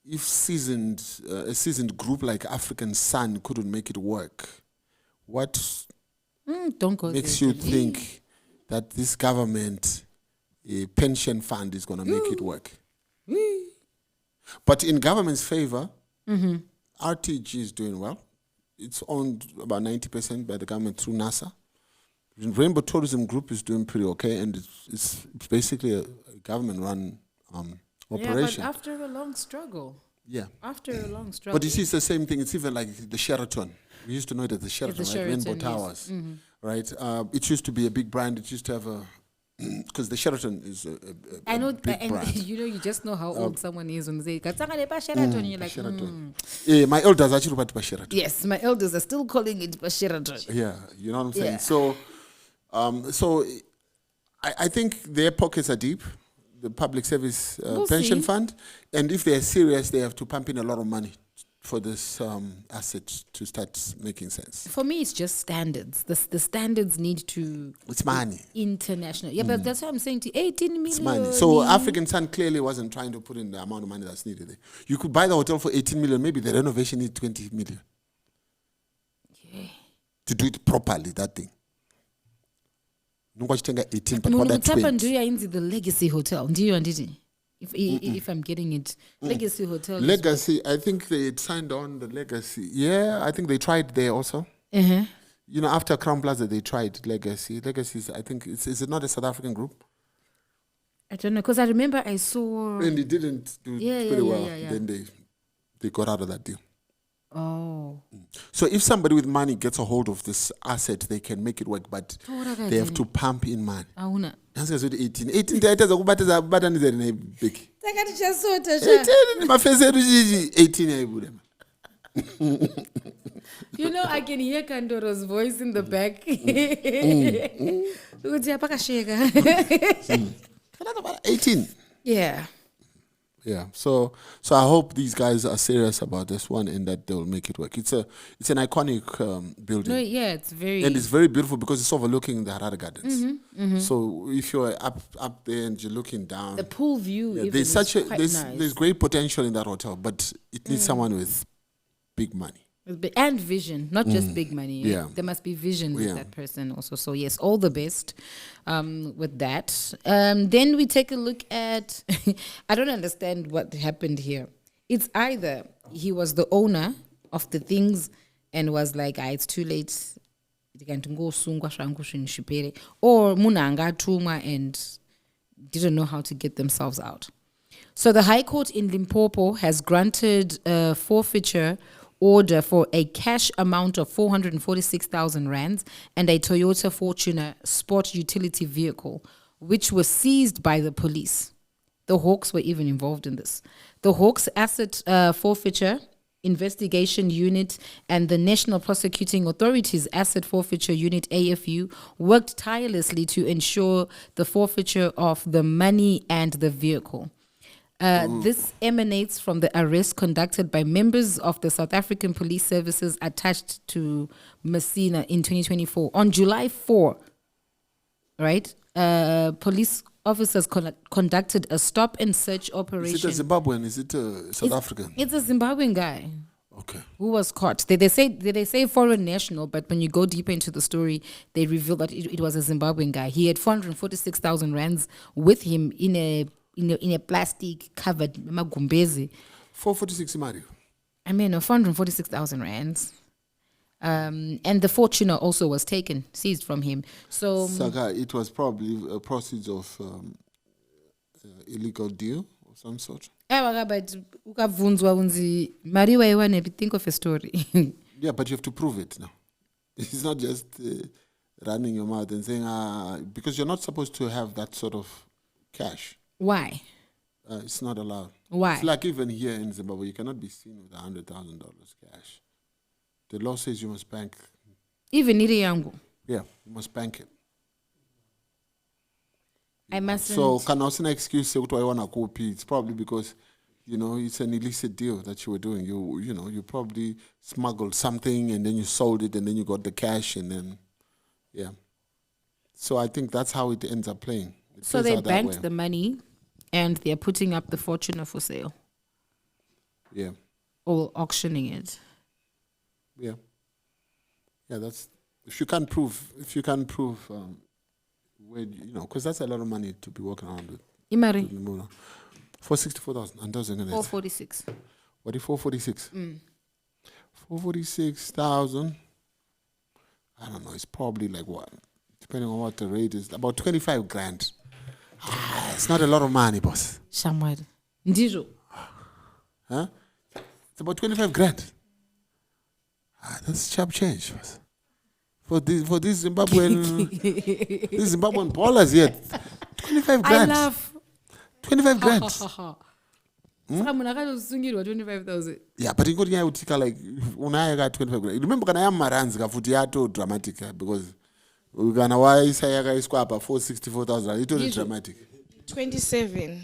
if a seasoned group like African Sun couldn't make it work, what Don't go makes there. you think that this government pension fund is going to make it work? But in government's favor, RTG is doing well. It's owned about 90% by the government through NASA. Rainbow Tourism Group is doing pretty okay, and it's basically a government-run operation. Yeah, but after a long struggle. Yeah. After a long struggle. But you see, it's the same thing. It's even like the Sheraton. We used to know it as the Sheraton, right? Sheraton, Rainbow yes. Towers, right? It used to be a big brand. It used to have because the Sheraton is a I know, big and brand. you just know how old someone is when they say, "Katsanga Sheraton," you're like, Sheraton. Yeah, my elders actually went to Sheraton. Yes, my elders are still calling it Sheraton. Yeah, you know what I'm saying? Yeah. So I think their pockets are deep, the public service We'll pension see. fund, and if they're serious, they have to pump in a lot of money for this asset to start making sense. For me, it's just standards. The standards need to It's money. international. Yeah, but that's what I'm saying to you. 18 million. It's money. So African Sun clearly wasn't trying to put in the amount of money that's needed there. You could buy the hotel for 18 million, maybe the renovation needs 20 million. To do it properly, that thing. Nungwachitenga 18, but what that Mungu 20. Ndiyo inzi the Legacy Hotel. Ndiyo anditi. If I'm getting it. Legacy Hotel. Legacy, I think they signed on the Legacy. Yeah, I think they tried there also. Uh-huh. You know, after Crown Plaza, they tried Legacy. Legacy is, I think, is it not a South African group? I don't know, because I remember I saw. And it didn't do Yeah, pretty yeah, well. yeah, yeah. Then they got out of that deal. Oh. So if somebody with money gets a hold of this asset, they can make it work, but they have to pump in money. Auna. Answer 18. 18 taita zakubatiza kubatanidza nebig. Takati chasota 18 mafese edu 18 yaibuda. You know, I can hear Kandoro's voice in the back. Ukuthi apakasheka. 18. Yeah. Yeah. So I hope these guys are serious about this one and that they'll make it work. It's an iconic building. No, yeah, it's very. And it's very beautiful because it's overlooking the Harare Gardens. So if you're up there and you're looking down, the pool view. yeah, even there's is quite there's nice. great potential in that hotel, but it needs someone with big money. And vision, not just big money. Yeah. There must be vision with Yeah. that person also. So yes, all the best with that. Then we take a look at, I don't understand what happened here. It's either he was the owner of the things and was like, it's too late. Or munanga tuma and didn't know how to get themselves out. So the High Court in Limpopo has granted a forfeiture order for a cash amount of 446,000 rands and a Toyota Fortuner sport utility vehicle, which was seized by the police. The Hawks were even involved in this. The Hawks Asset Forfeiture Investigation Unit and the National Prosecuting Authority's Asset Forfeiture Unit, AFU, worked tirelessly to ensure the forfeiture of the money and the vehicle. This emanates from the arrest conducted by members of the South African Police Services attached to Messina in 2024. On July 4, right, police officers conducted a stop and search operation. Is it a Zimbabwean? Is it a South African? It's a Zimbabwean guy. Okay. Who was caught. They say foreign national, but when you go deeper into the story, they reveal that it was a Zimbabwean guy. He had 446,000 rands with him in a plastic covered magumbezi. 446 Mario. I mean, 446,000 rands. And the Fortuner also was seized from him. So Saga, it was probably a proceeds of illegal deal of some sort. but ukavunzwa unzi mari waiwane, think of a story. Yeah, but you have to prove it now. It's not just running your mouth and saying, because you're not supposed to have that sort of cash. Why? It's not allowed. Why? It's like even here in Zimbabwe, you cannot be seen with $100,000 cash. The law says you must bank. Even iri yangu. Yeah, you must bank it. I mustn't. So, can also an excuse say what I want to copy? It's probably because, it's an illicit deal that you were doing. You probably smuggled something and then you sold it and then you got the cash and then, yeah. So I think that's how it ends up playing. So they banked the money and they're putting up the Fortuner for sale. Yeah. Or auctioning it. Yeah. Yeah, that's, if you can't prove, where, because that's a lot of money to be walking around with. Imari. 464,000. And those are 446. What is 446? 446,000. I don't know. It's probably like what? depending on what the rate is, about 25 grand. It's not a lot of money, boss. Shamwari. Ndizo. Huh? It's about 25 grand. That's sharp change, boss. For these Zimbabwean ballers here, 25 grand. I laugh. 25 grand. Saka munhu akatosungirwa 25,000. Yeah, but ingoti nyaya utika like unaya ka 25 grand. Remember kana yamaranzi kafuti yato dramatic because kana waisa yakaiswa apa 464,000 it was dramatic. 27.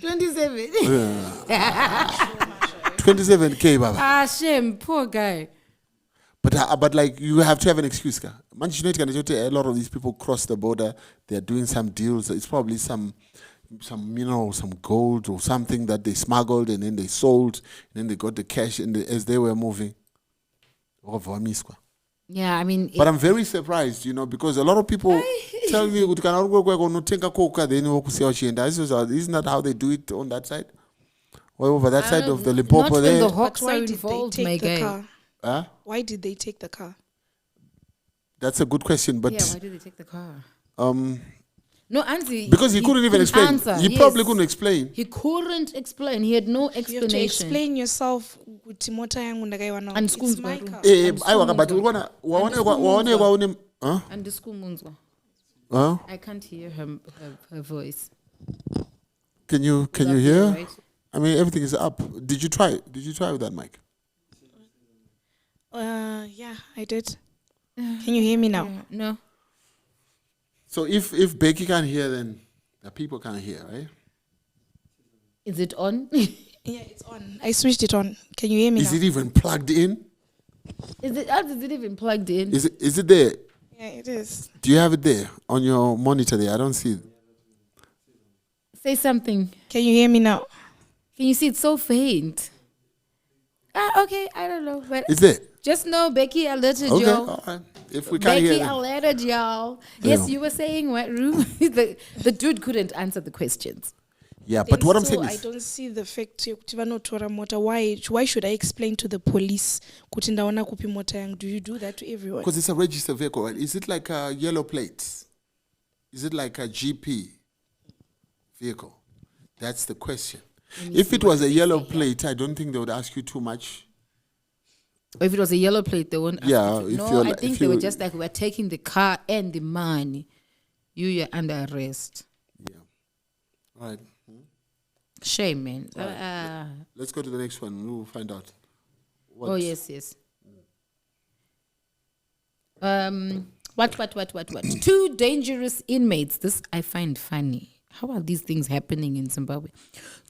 27k baba. Ah, shame, poor guy. But like you have to have an excuse ka. Manchi a lot of these people cross the border, they're doing some deals. It's probably some mineral, some gold or something that they smuggled and then they sold and then they got the cash as they were moving. Yeah, I mean, but I'm very surprised, because a lot of people tell me isn't that how they do it on that side? Or over that side of the Limpopo not there? When the Hawks Why are did involved, they my take the guy. car? Huh? Why did they take the car? That's a good question, but Yeah, why did they take the car? No, Anzi. because he couldn't even explain. Answer. He probably couldn't explain. He couldn't explain. He had no You have to explanation. explain yourself. Kuti mota yangu ndakaiwa nayo. And It's schools my baru. car. Aiwa but waonekwa une huh? And the school munzwa. Huh? I can't hear her voice. Can you Up hear? there, right? I mean everything is up. Did you try with that mic? Yeah, I did. Can you hear me now? No. So if Becky can't hear, then the people can't hear, right? Is it on? Yeah, it's on. I switched it on. Can you hear me Is now? it even plugged in? Is it even plugged in? Is it there? Yeah, it is. Do you have it there on your monitor there? I don't see it. Say something. Can you hear me now? Can you see it's so faint? Okay, I don't know. But It's there. just know Becky alerted Okay, y'all. all right. If we can't Becky hear, then. alerted y'all. Yeah. Yes, you were saying what room? the dude couldn't answer the questions. Yeah, but what I'm saying I is, don't see the fact yokuti vanotora mota. Why should I explain to the police kuti ndaona kupi mota yangu? Do you do that to everyone? because it's a registered vehicle, right? Is it like a yellow plate? Is it like a GP vehicle? That's the question. If it was a yellow plate, I don't think they would ask you too much. Or if it was a yellow plate, they won't ask Yeah, you to. if No, you're I like- think if they were you- just like, we're taking the car and the money. You're under arrest. Yeah. All right. Shame, man. Let's go to the next one. We'll find out. Oh, yes. What? 2 dangerous inmates. This I find funny. How are these things happening in Zimbabwe?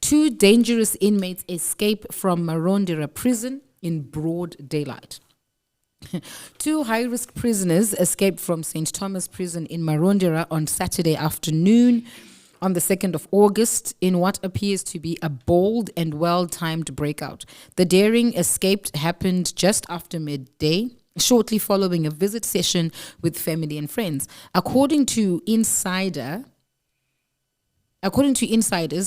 2 dangerous inmates escape from Marondera prison in broad daylight. 2 high-risk prisoners escaped from St. Thomas Prison in Marondera on Saturday afternoon on the 2nd of August in what appears to be a bold and well-timed breakout. The daring escape happened just after midday, shortly following a visit session with family and friends. According to insiders,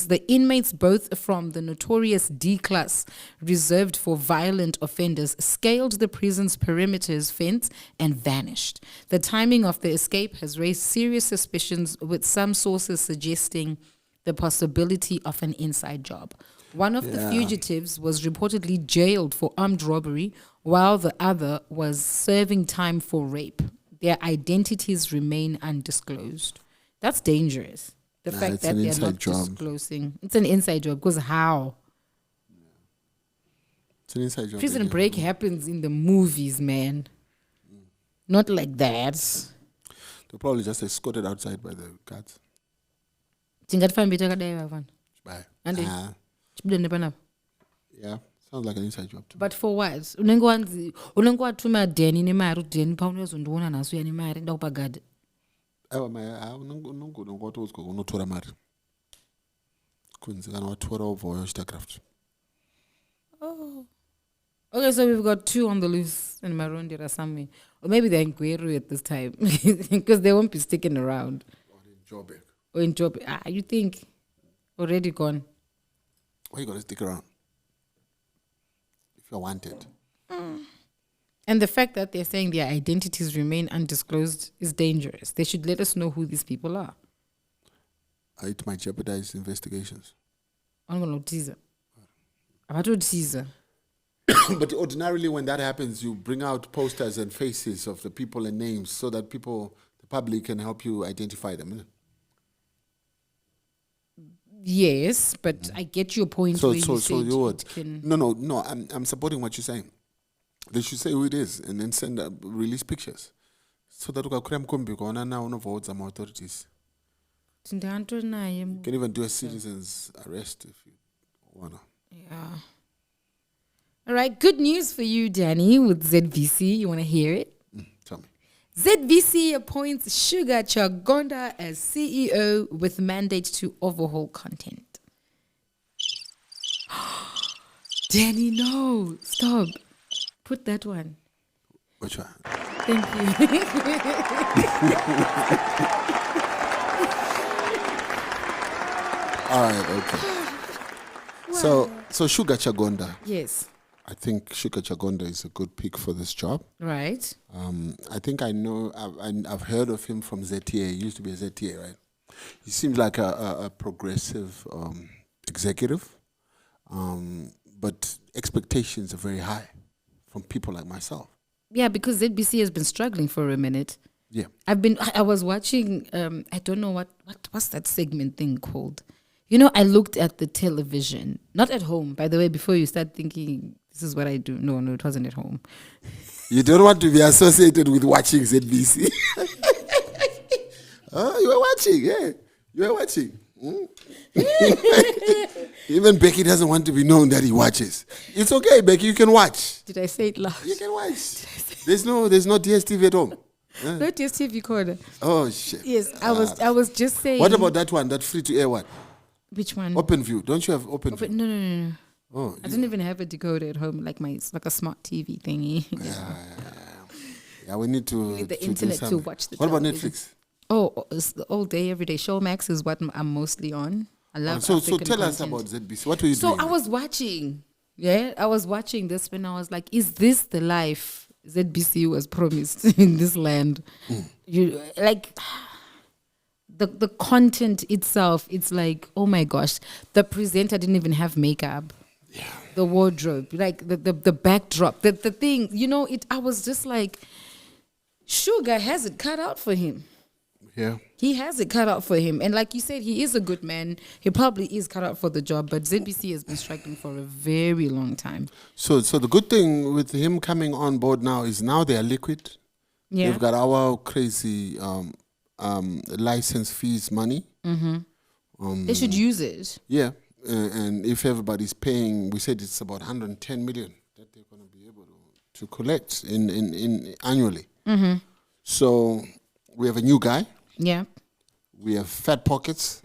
the inmates, both from the notorious D class reserved for violent offenders, scaled the prison's perimeter's fence and vanished. The timing of the escape has raised serious suspicions, with some sources suggesting the possibility of an inside job. One of the fugitives was reportedly jailed for armed robbery, while the other was serving time for rape. Their identities remain undisclosed. That's dangerous. The fact it's that an they're inside not job. disclosing. It's an inside job, because how? It's an inside job. Prison again. break happens in the movies, man. Not like that. They're probably just escorted outside by the guards. Tingatifambe takadai vavana. Bye. Ande. Ah, Chibudende panapa. yeah, sounds like an inside job too. But for what? Unenge watuma Denny nemari, Denny paunozondiona naso uya nemari nda kupagadha. Unotora mari kunzi kana watora ubva wauchita graft. Okay, so we've got 2 on the loose in Marondera somewhere. Or maybe they're in Gweru at this time. Because they won't be sticking around. Joburg. Or in Job. You think? Already gone. Why you gotta stick around? If you're wanted. And the fact that they're saying their identities remain undisclosed is dangerous. They should let us know who these people are. It might jeopardize investigations. I'm going to teaser. I'm going to teaser. But ordinarily when that happens, you bring out posters and faces of the people and names so that the public can help you identify them. Isn't it? Yes, but I get your point. So where you you said would. it can- No. I'm supporting what you're saying. They should say who it is and then release pictures so that authorities. You can even do a citizen's arrest if you wanna. Yeah. All right, good news for you, Danny, with ZVC. You want to hear it? Tell me. ZVC appoints Sugar Chagonda as CEO with mandate to overhaul content. Danny, no. Stop. Put that one. Which one? Thank you. All right, okay. So Sugar Chagonda. Yes. I think Sugar Chagonda is a good pick for this job. Right. I think I know, I've heard of him from ZTA. He used to be a ZTA, right? He seems like a progressive executive, but expectations are very high from people like myself. Yeah, because ZBC has been struggling for a minute. Yeah. I was watching, I don't know what's that segment thing called? You know, I looked at the television, not at home, by the way, before you start thinking, this is what I do. No, it wasn't at home. You don't want to be associated with watching ZBC. Oh, you were watching, yeah. You were watching. Even Becky doesn't want to be known that he watches. It's okay, Becky, you can watch. Did I say it loud? You can watch. There's no DSTV at home. No DSTV corner. Oh, shit. Yes, I was just saying. What about that one, that free-to-air one? Which one? Open View. Don't you have Open View? No. Oh, I don't even have a decoder at home, like a smart TV thingy. Yeah, we need to. The do internet to something. watch the What about television. Netflix? Oh, it's the all day, every day. Showmax is what I'm mostly on. I love. So African tell us content. about ZBC. What were you doing? So I was watching. Yeah, I was watching this when I was like, "Is this the life ZBC was promised in this land?" You like. The content itself, it's like, oh my gosh, the presenter didn't even have makeup. Yeah. The wardrobe, like the backdrop, the thing, you know, I was just like, Sugar has it cut out for him. Yeah. He has it cut out for him. And like you said, he is a good man. He probably is cut out for the job, but ZBC has been struggling for a very long time. So the good thing with him coming on board now is now they are liquid. Yeah. They've got our crazy license fees money. They should use it. Yeah. And if everybody's paying, we said it's about 110 million that they're going to be able to collect in annually. So we have a new guy. Yeah. We have fat pockets.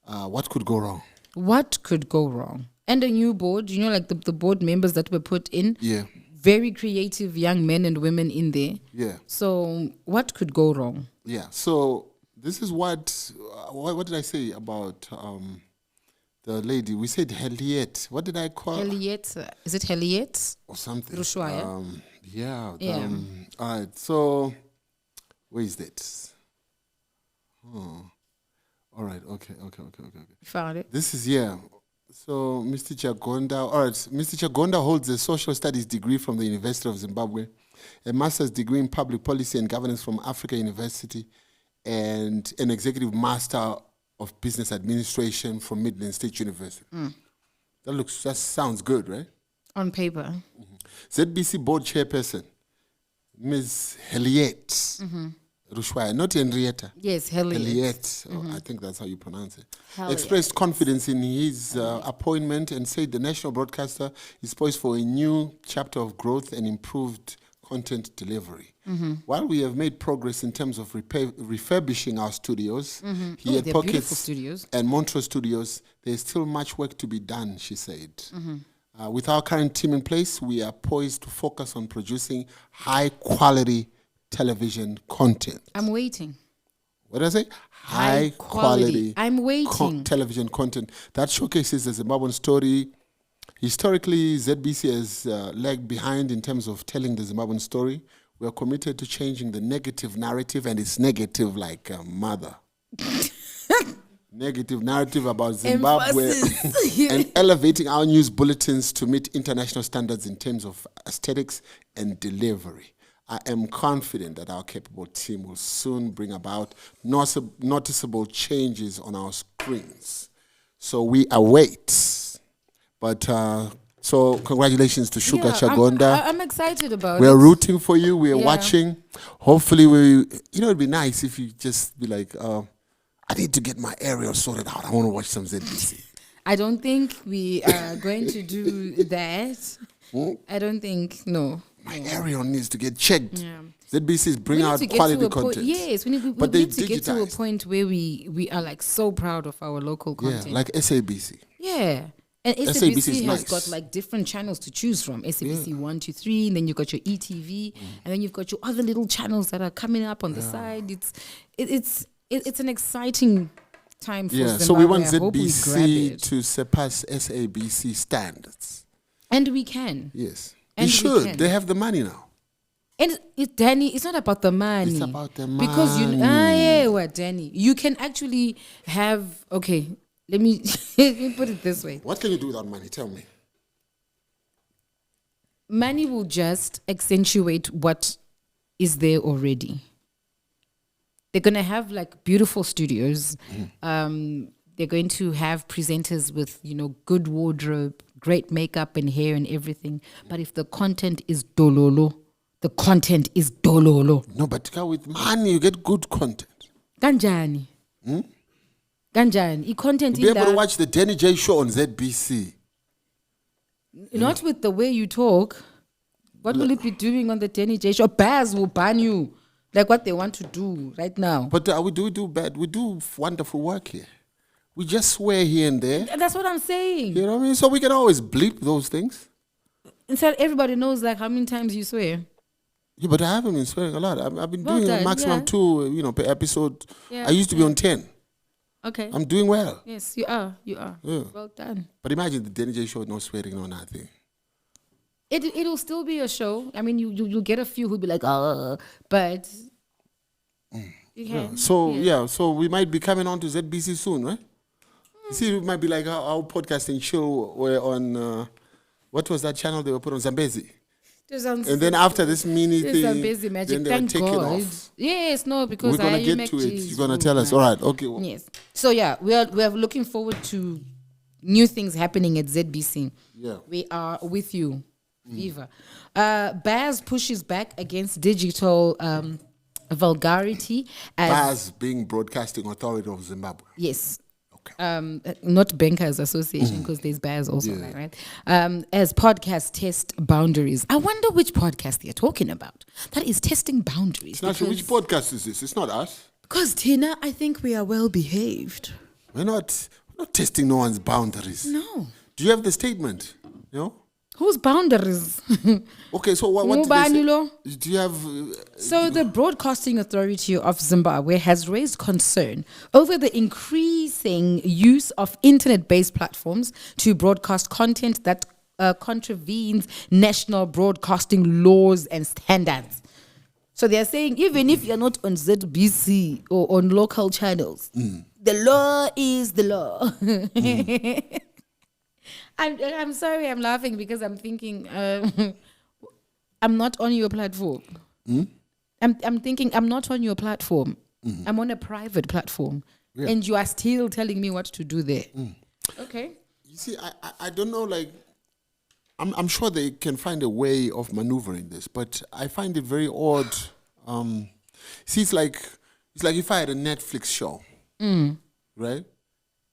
What could go wrong? What could go wrong? And a new board, you know, like the board members that were put in. Yeah. Very creative young men and women in there. Yeah. So what could go wrong? Yeah. So this is what did I say about the lady? We said Heliet. What did I call her? Heliet. Is it Heliet? Or something. Rushwaya. Yeah. Yeah. All right. So where is that? Oh. All right. Okay. Found it. This is So Mr. Chagonda, all right. Mr. Chagonda holds a social studies degree from the University of Zimbabwe, a master's degree in public policy and governance from Africa University, and an executive master of business administration from Midland State University. That sounds good, right? On paper. ZBC board chairperson, Ms. Heliet Rushwaya, not Henrietta. Yes, Heliet. I think that's how you pronounce it. Heliet. Expressed confidence in his appointment and said the national broadcaster is poised for a new chapter of growth and improved content delivery. While we have made progress in terms of refurbishing our studios, here at they're beautiful Pockets studios. and Montrose Studios, there's still much work to be done, she said. With our current team in place, we are poised to focus on producing high-quality television content. I'm waiting. What did I say? High quality. I'm waiting. Television content that showcases the Zimbabwean story, Historically, ZBC has lagged behind in terms of telling the Zimbabwean story. We are committed to changing the negative narrative, and it's negative like a mother. Negative narrative about Zimbabwe and elevating our news bulletins to meet international standards in terms of aesthetics and delivery. I am confident that our capable team will soon bring about noticeable changes on our screens. So we await. But so congratulations to Shuga Shagonda. I'm excited about We're it. rooting for you. We're watching. Hopefully it'd be nice if you just be like, I need to get my aerial sorted out. I want to watch some ZBC. I don't think we are going to do that. I don't think, no. My aerial needs to get checked. Yeah. ZBC is bringing out quality content. Yes, we need to get to a point where we are like so proud of our local content. Yeah, like SABC. Yeah. And SABC has got like different channels to choose from. SABC 1 to 3, and then you've got your ETV, and then you've got your other little channels that are coming up on the side. It's an exciting time for Zimbabwe. So we want I hope we grab ZBC it. to surpass SABC standards. And we can. Yes. And They should. can. They have the money now. And Danny, it's not about the money. It's about the Because Danny, you can actually have, okay, let me put it this way. What can you do without money? Tell me. Money will just accentuate what is there already. They're going to have like beautiful studios. They're going to have presenters with, good wardrobe, great makeup and hair and everything. But if the content is dololo, the content is dololo. No, but with money, you get good content. Ganjani. Ganjani. Content Be able to watch the Denny J show on ZBC. Not with the way you talk. What will it be doing on the Denny J show? Baz will ban you. Like what they want to do right now. But we do bad. We do wonderful work here. We just swear here and there. And that's what I'm saying. You know what I mean? So we can always bleep those things. Instead, everybody knows like how many times you swear. Yeah, but I haven't been swearing a lot. I've been doing a maximum 2, per episode. Yeah, I used to be on 10. Okay. I'm doing well. Yes, you are. You are. Yeah. Well done. But imagine the Denny J show, no swearing, no nothing. It'll still be a show. I mean, you'll get a few who'll be like, but you can. So we might be coming on to ZBC soon, right? You see, it might be like our podcasting show where on, what was that channel they were put on? Zambezi. And then after this mini thing, Zambezi magic. then they were Thank taken God. off. Yes, no, because We're going to get to it. You're going to tell us. All right, okay. Well, Yes. So yeah, we are looking forward to new things happening at ZBC. Yeah. We are with you. Viva. Baz pushes back against digital vulgarity. BAS being Broadcasting Authority of Zimbabwe. Yes. Okay. Not Bankers Association, because there's BAS also, right? As podcasts test boundaries. I wonder which podcast they're talking about. That is testing boundaries. It's not sure which podcast is this. It's not us. Because Tina, I think we are well behaved. We're not testing no one's boundaries. No. Do you have the statement? Whose boundaries? Okay, so what did they say? Do you have... So the Broadcasting Authority of Zimbabwe has raised concern over the increasing use of internet-based platforms to broadcast content that contravenes national broadcasting laws and standards. So they're saying even if you're not on ZBC or on local channels, the law is the law. I'm sorry, I'm laughing because I'm thinking I'm not on your platform. I'm thinking I'm not on your platform. I'm on a private platform. Yeah. And you are still telling me what to do there. Okay. You see, I don't know, like, I'm sure they can find a way of maneuvering this, but I find it very odd. See, it's like if I had a Netflix show, right?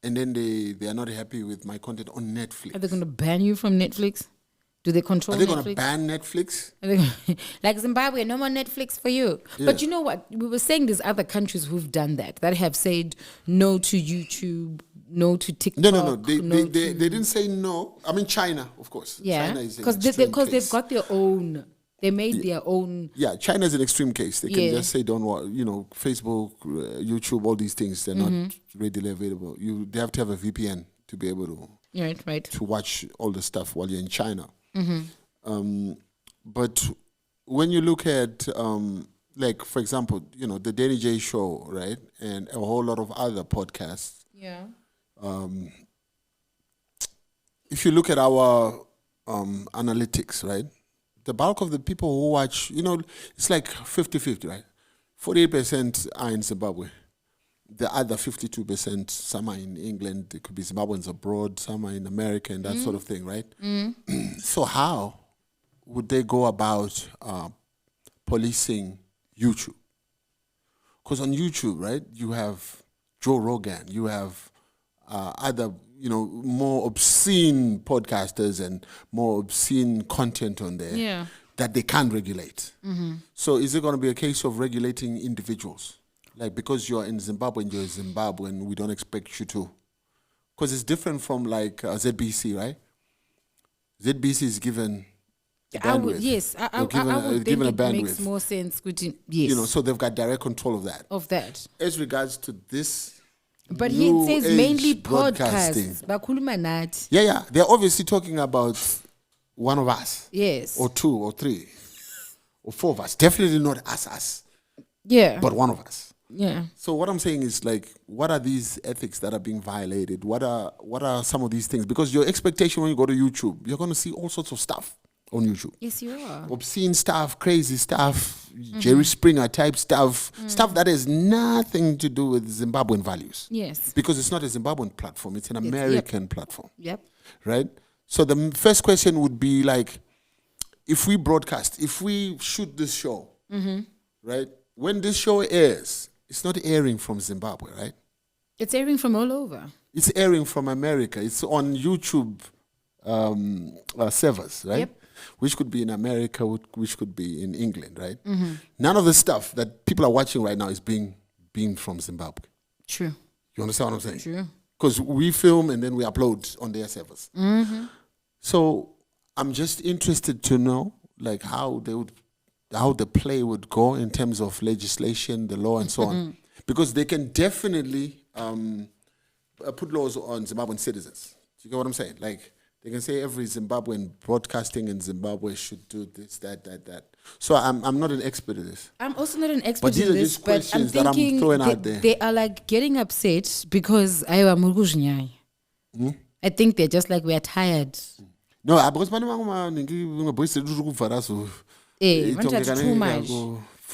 And then they are not happy with my content on Netflix. Are they going to ban you from Netflix? Do they control Netflix? Are they going to ban Netflix? Like Zimbabwe, no more Netflix for you. Yeah. But you know what? We were saying there's other countries who've done that have said no to YouTube, no to TikTok. No. They didn't say no. I mean, China, of course. Yeah, because they've got their own. They made their own. Yeah, China's an extreme case. They can just say, don't want, Facebook, YouTube, all these things, they're not readily available. They have to have a VPN to be able to. Right. to watch all the stuff while you're in China. But when you look at, like, for example, the Denny J show, right? And a whole lot of other podcasts. Yeah. If you look at our analytics, right? The bulk of the people who watch, it's like 50-50, right? 48% are in Zimbabwe. The other 52%, some are in England. It could be Zimbabweans abroad. Some are in America and that sort of thing, right? So how would they go about policing YouTube? Because on YouTube, right, you have Joe Rogan, you have other, more obscene podcasters and more obscene content on there that they can't regulate. So is it going to be a case of regulating individuals? Like, because you're in Zimbabwe and you're Zimbabwean, we don't expect you to. Because it's different from like ZBC, right? ZBC is given I would bandwidth. I would think given a it bandwidth. makes more sense. Yes. So they've got direct control of that. Of that. As regards to this, But new he says age mainly broadcasting. podcasts. Bakhuluma nathi. Yeah. They're obviously talking about one of us. Yes. Or two, or three, or four of us. Definitely not us, Yeah. but one of us. Yeah. So what I'm saying is, like, what are these ethics that are being violated? What are some of these things? Because your expectation when you go to YouTube, you're going to see all sorts of stuff on YouTube. Yes, you are. Obscene stuff, crazy stuff, Jerry Springer type stuff, stuff that has nothing to do with Zimbabwean values. Yes. Because it's not a Zimbabwean platform, it's an American platform. Yep. Right? So the first question would be, like, if we broadcast, if we shoot this show, right? When this show airs, it's not airing from Zimbabwe, right? It's airing from all over. It's airing from America. It's on YouTube servers, right? Yep. Which could be in America, which could be in England, right? None of the stuff that people are watching right now is being beamed from Zimbabwe. True. You understand what I'm saying? True. Because we film and then we upload on their servers. So I'm just interested to know, like, how the play would go in terms of legislation, the law, and so on, because they can definitely put laws on Zimbabwean citizens. Do you get what I'm saying? Like, they can say every Zimbabwean broadcasting in Zimbabwe should do this, that. So I'm not an expert at this. I'm also not an expert But these in are this, just but I'm questions that I'm thinking throwing out there. they are like getting upset because I think they're just like, we're tired. No, because boys Too much.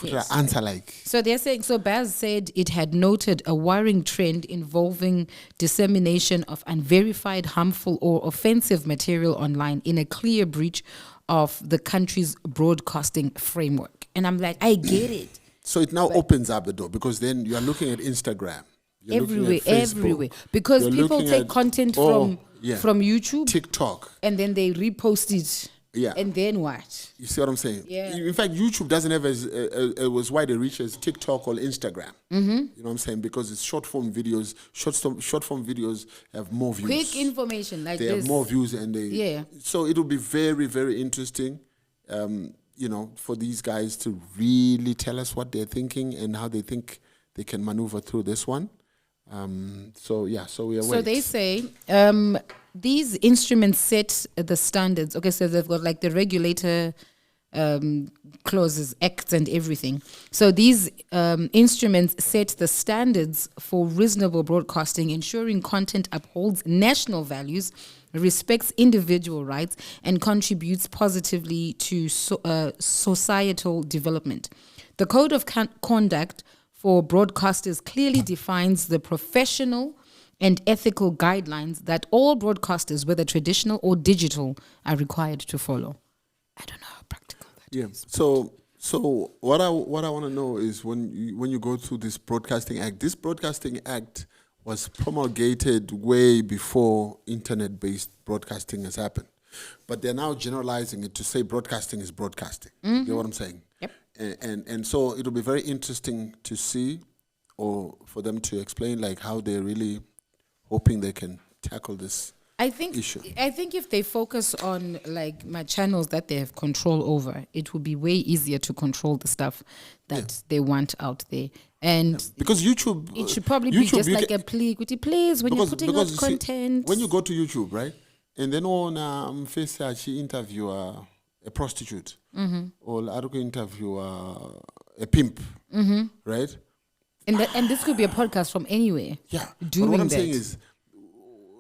Yes. Answer like. So they're saying, so Baz said it had noted a worrying trend involving dissemination of unverified, harmful, or offensive material online in a clear breach of the country's broadcasting framework. And I'm like, I get it. So it now opens up the door, because then you are looking at Instagram. You're looking Everywhere, at Facebook, everywhere. Because you're people looking take at- content oh, from YouTube TikTok. and then they repost it. Yeah. And then what? You see what I'm saying? Yeah. In fact, YouTube doesn't have as wide a reach as TikTok or Instagram. You know what I'm saying? Because it's short form videos. Short form videos have more views. Quick information like They this. have more views, and they. Yeah. So it will be very, very interesting, for these guys to really tell us what they're thinking and how they think they can maneuver through this one. So we are So waiting. they say these instruments set the standards. Okay, so they've got like the regulator clauses, acts, and everything. So these instruments set the standards for reasonable broadcasting, ensuring content upholds national values, respects individual rights, and contributes positively to societal development. The Code of Conduct for broadcasters clearly defines the professional and ethical guidelines that all broadcasters, whether traditional or digital, are required to follow. I don't know how practical that is. So what I want to know is, when you go through this Broadcasting Act was promulgated way before internet-based broadcasting has happened, but they're now generalizing it to say broadcasting is broadcasting. You know what I'm saying? Yep. And so it'll be very interesting to see, or for them to explain, like, how they're really hoping they can tackle this issue. I think if they focus on like my channels that they have control over, it will be way easier to control the stuff that they want out there. And because YouTube, it should probably be YouTube, just like a plea. Guti, please, when you're putting out you see, content. when you go to YouTube, right, and then on face she interview a prostitute, or I interview a pimp, right? And this could be a podcast from anywhere. Yeah. Doing But what I'm that. saying is,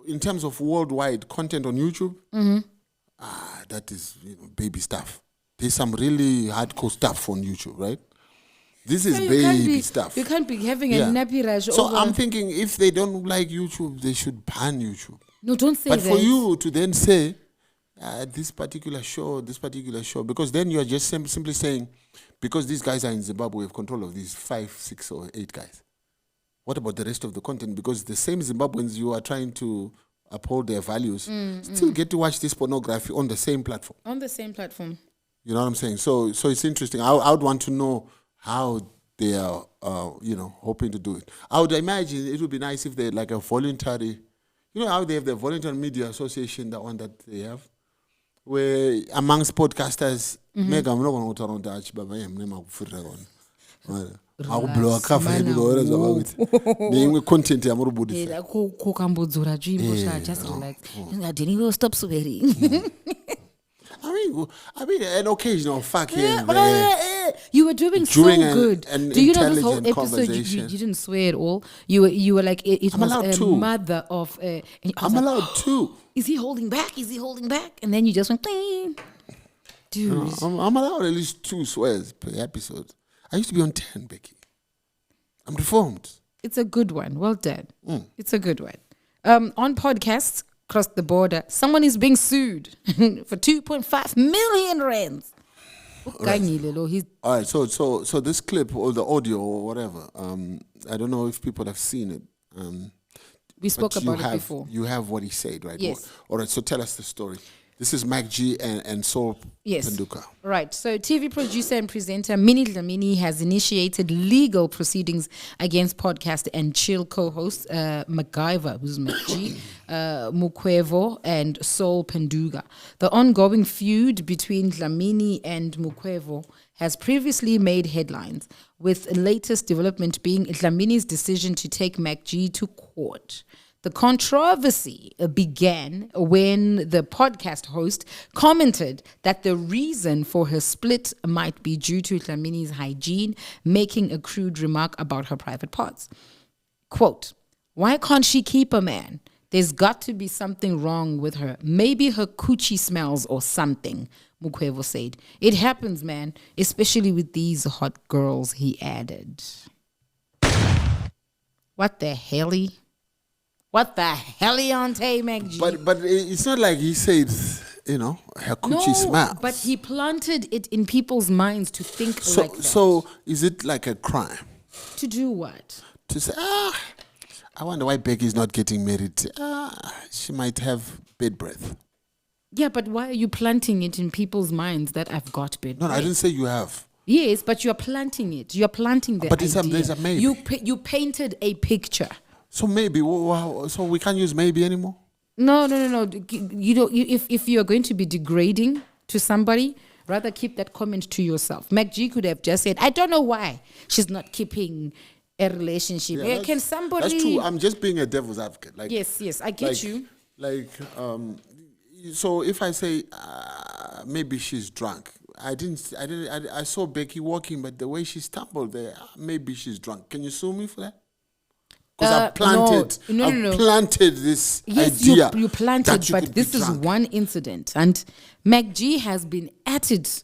in terms of worldwide content on YouTube, that is baby stuff. There's some really hardcore stuff on YouTube, right? This is baby stuff. You can't be having a nappy rash. So over. I'm thinking if they don't like YouTube, they should ban YouTube. No, don't say But that. for you to then say this particular show, because then you're just simply saying, because these guys are in Zimbabwe, we have control of these 5, 6, or 8 guys. What about the rest of the content? Because the same Zimbabweans you are trying to uphold their values still get to watch this pornography on the same platform. On the same platform. You know what I'm saying? So it's interesting. I would want to know how they are, hoping to do it. I would imagine it would be nice if they like a voluntary, how they have the voluntary media association, that one that they have, where amongst podcasters, mega I'm not going to turn Dutch, but I am never I'll blow a cafe. The content I'm going Just relax. Denny will stop swearing. I mean, an occasional fuck here and there. You were doing During so good. an Do you know this whole intelligent episode? You conversation. didn't swear at all. You were like it I'm was allowed a to. mother of. And I was I'm like, allowed to. Is he holding back? Is he holding back? And then you just went, dude. I'm allowed at least 2 swears per episode. I used to be on 10, Becky. I'm reformed. It's a good one. Well done. It's a good one. On podcasts, across the border, someone is being sued for 2.5 million rands. All right, so this clip or the audio or whatever, I don't know if people have seen it. We spoke but about it before. You have what he said, right? Yes. All right, so tell us the story. This is Mac G and Saul Penduka. Right. So TV producer and presenter Minnie Dlamini has initiated legal proceedings against podcast and chill co-hosts MacGyver, who's Mac G, Mukwevo, and Saul Penduka. The ongoing feud between Dlamini and Mukwevo has previously made headlines, with the latest development being Dlamini's decision to take Mac G to court. The controversy began when the podcast host commented that the reason for her split might be due to Dlamini's hygiene, making a crude remark about her private parts. Quote, "Why can't she keep a man? There's got to be something wrong with her. Maybe her coochie smells or something," Mukwevo said. "It happens, man, especially with these hot girls," he added. What the hell-y? What the hell-y, Mac G? But it's not like he said, her coochie smells. But he planted it in people's minds to think like that. So is it like a crime? To do what? To say, I wonder why Becky's not getting married. She might have bed breath. Yeah, but why are you planting it in people's minds that I've got bed breath? No, I didn't say you have. Yes, but you're planting it. You're planting the But idea. there's a maybe. You painted a picture. So maybe, so we can't use maybe anymore? No. You don't. If you are going to be degrading to somebody, rather keep that comment to yourself. Mac G could have just said, "I don't know why she's not keeping a relationship." Yeah, Can somebody? That's true. I'm just being a devil's advocate. Like Yes, I get you. So if I say maybe she's drunk, I saw Becky walking, but the way she stumbled there, maybe she's drunk. Can you sue me for that? Because I've planted this idea. You planted, that you but could this be is drunk. one incident. And Mac G has been at it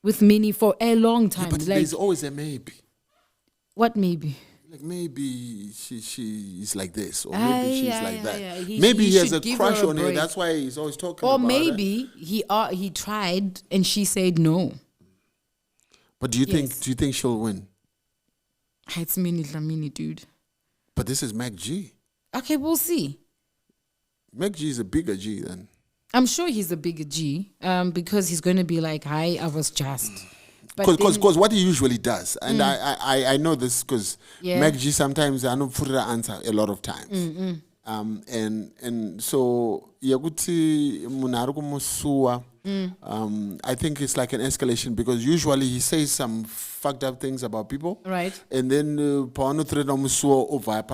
with Minnie for a long time. But there's always a maybe. What maybe? Like maybe she is like this, or maybe she's like that. Yeah. Maybe he has should a give crush her a on her. break. That's why he's always talking Or about it. maybe he tried and she said no. But do you Yes. think she'll win? It's Minnie Dlamini, dude. But this is Mac G. Okay, we'll see. Mac G is a bigger G then. I'm sure he's a bigger G because he's going to be like, "Hi, I was just." Because what he usually does, and I know this because Yeah. Mac G sometimes I know for the answer a lot of times. And so yakuti munaru kumusuwa. I think it's like an escalation because usually he says some fucked up things about people, Right. And then paano thread musuwa over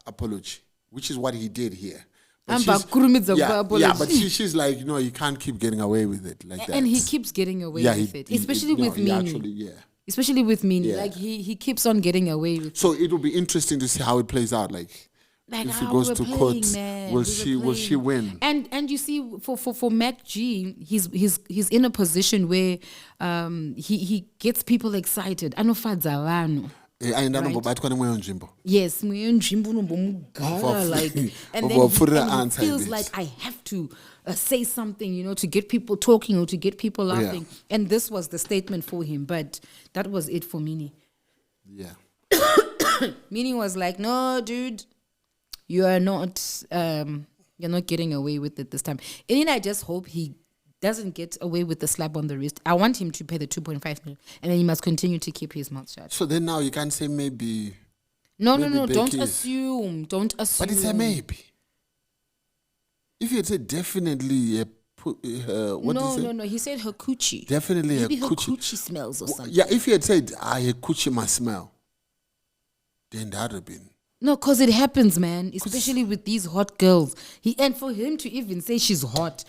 apology, which is what he did here. But but she's like, no, you can't keep getting away with it like that. And he keeps getting away with it, especially with me. Especially with me, like he keeps on getting away with it. So it will be interesting to see how it plays out. Like if he goes to court, will she win? And you see, for Mac G, he's in a position where he gets people excited. Anofadzalano. Yes, like, and then he feels like I have to say something, to get people talking or to get people laughing. Yeah. And this was the statement for him, but that was it for Mini. Yeah. Mini was like, no, dude, you're not getting away with it this time. And then I just hope he doesn't get away with the slap on the wrist. I want him to pay the 2.5 million, and then he must continue to keep his mouth shut. So then now you can't say maybe. No. Don't assume. Don't assume. But it's a maybe. If you had said definitely, what did he say? No. He said her coochie. Definitely maybe her coochie smells or something. Yeah, if you had said her coochie must smell, then that would have been. No, because it happens, man. Especially with these hot girls. And for him to even say she's hot.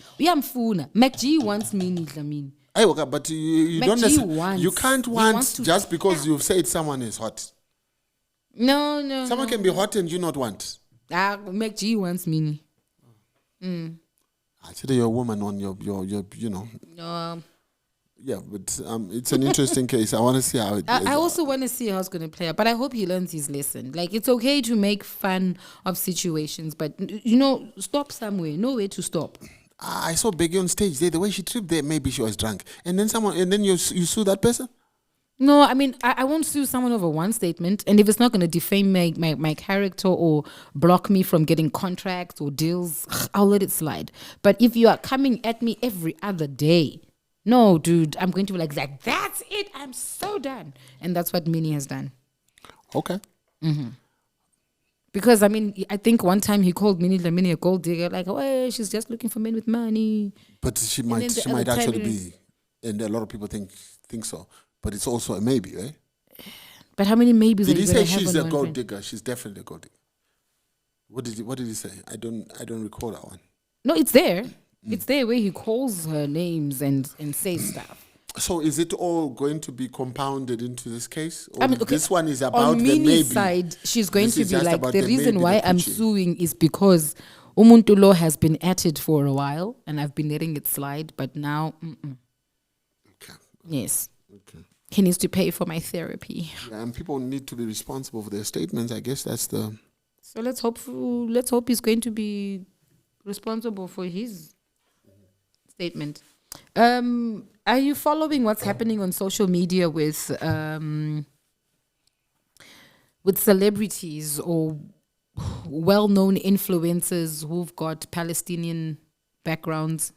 Mac G wants Mini Dlamini. But you don't necessarily. You can't want just because you've said someone is hot. No. Someone can be hot and you not want. Mac G wants Mini. Actually, you're a woman on your No. Yeah, but it's an interesting case. I want to see how it. I also want to see how it's going to play out. But I hope he learns his lesson. Like, it's okay to make fun of situations, but stop somewhere. Nowhere to stop. I saw Becky on stage there. The way she tripped there, maybe she was drunk. And then you sue that person. No, I mean, I won't sue someone over one statement. And if it's not going to defame my character or block me from getting contracts or deals, I'll let it slide. But if you are coming at me every other day, no, dude, I'm going to be like, that's it. I'm so done. And that's what Minnie has done. Okay. Mm-hmm. Because, I mean, I think one time he called Minnie a gold digger. Like, oh, she's just looking for men with money. But she might actually be. And a lot of people think so. But it's also a maybe, right? But how many maybes did he say she's a gold digger? She's definitely a gold digger. What did he say? I don't recall that one. No, it's there. It's there where he calls her names and says stuff. So is it all going to be compounded into this case? Or this one is about on the maybe. Minnie's side, she's going to be like, the reason why I'm suing is because Umuntulo has been at it for a while and I've been letting it slide, but now, Okay. Yes. Okay. He needs to pay for my therapy. Yeah, and people need to be responsible for their statements. I guess that's the... So let's hope he's going to be responsible for his statement. Are you following what's happening on social media with celebrities or well-known influencers who've got Palestinian backgrounds,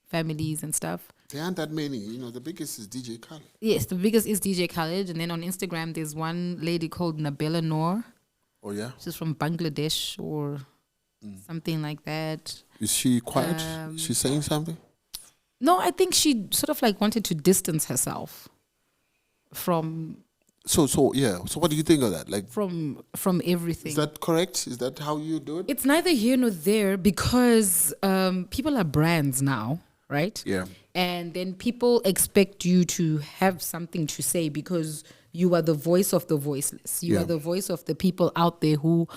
families and stuff? There aren't that many. The biggest is DJ Khaled. Yes, the biggest is DJ Khaled. And then on Instagram, there's one lady called Nabila Noor. Oh, yeah? She's from Bangladesh or something like that. Is she quiet? She's saying something? No, I think she sort of like wanted to distance herself from... So what do you think of that? Like from everything. Is that correct? Is that how you do it? It's neither here nor there because people are brands now, right? Yeah. And then people expect you to have something to say because you are the voice of the voiceless. You are the voice of the people out there who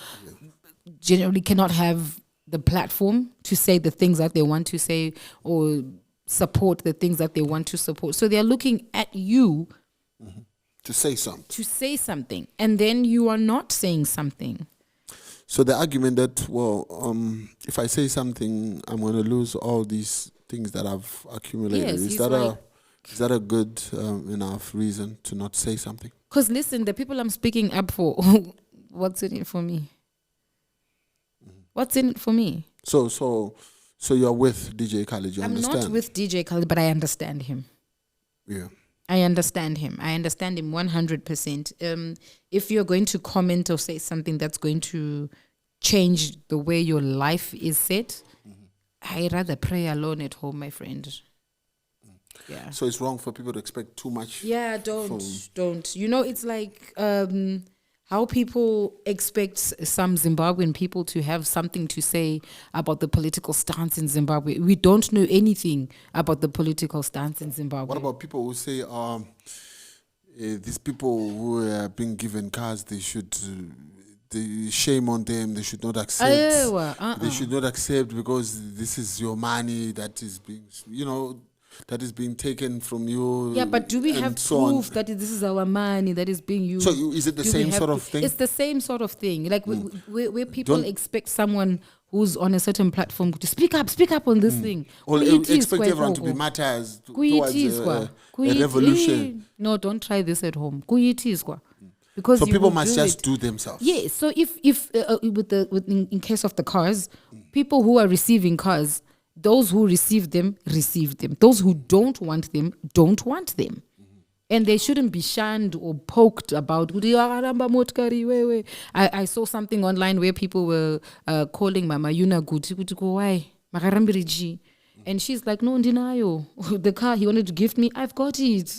generally cannot have the platform to say the things that they want to say or support the things that they want to support. So they're looking at you to say something. To say something. And then you are not saying something. So the argument that, if I say something, I'm going to lose all these things that I've accumulated. Yes, is that a good enough reason to not say something? Because listen, the people I'm speaking up for, what's in it for me? What's in it for me? So you're with DJ Khaled, you understand? I'm not with DJ Khaled, but I understand him. Yeah. I understand him 100%. If you're going to comment or say something that's going to change the way your life is set, I rather pray alone at home, my friend. Yeah. So it's wrong for people to expect too much. Yeah, don't. You know, it's like how people expect some Zimbabwean people to have something to say about the political stance in Zimbabwe. We don't know anything about the political stance in Zimbabwe. What about people who say, these people who are being given cars, they should, shame on them, they should not accept. They should not accept because this is your money that is being, that is being taken from you. Yeah, but do we have proof that this is our money that is being used? So is it the same sort of thing? It's the same sort of thing. Like where people expect someone who's on a certain platform to speak up on this thing. Or expect everyone to be martyrs towards a revolution. No, don't try this at home. Because so people must just do themselves. Yes. So if in case of the cars, people who are receiving cars, those who receive them, receive them. Those who don't want them, don't want them. And they shouldn't be shunned or poked about. I saw something online where people were calling Mama Yuna Guti, why? And she's like, no, denial. The car he wanted to gift me, I've got it.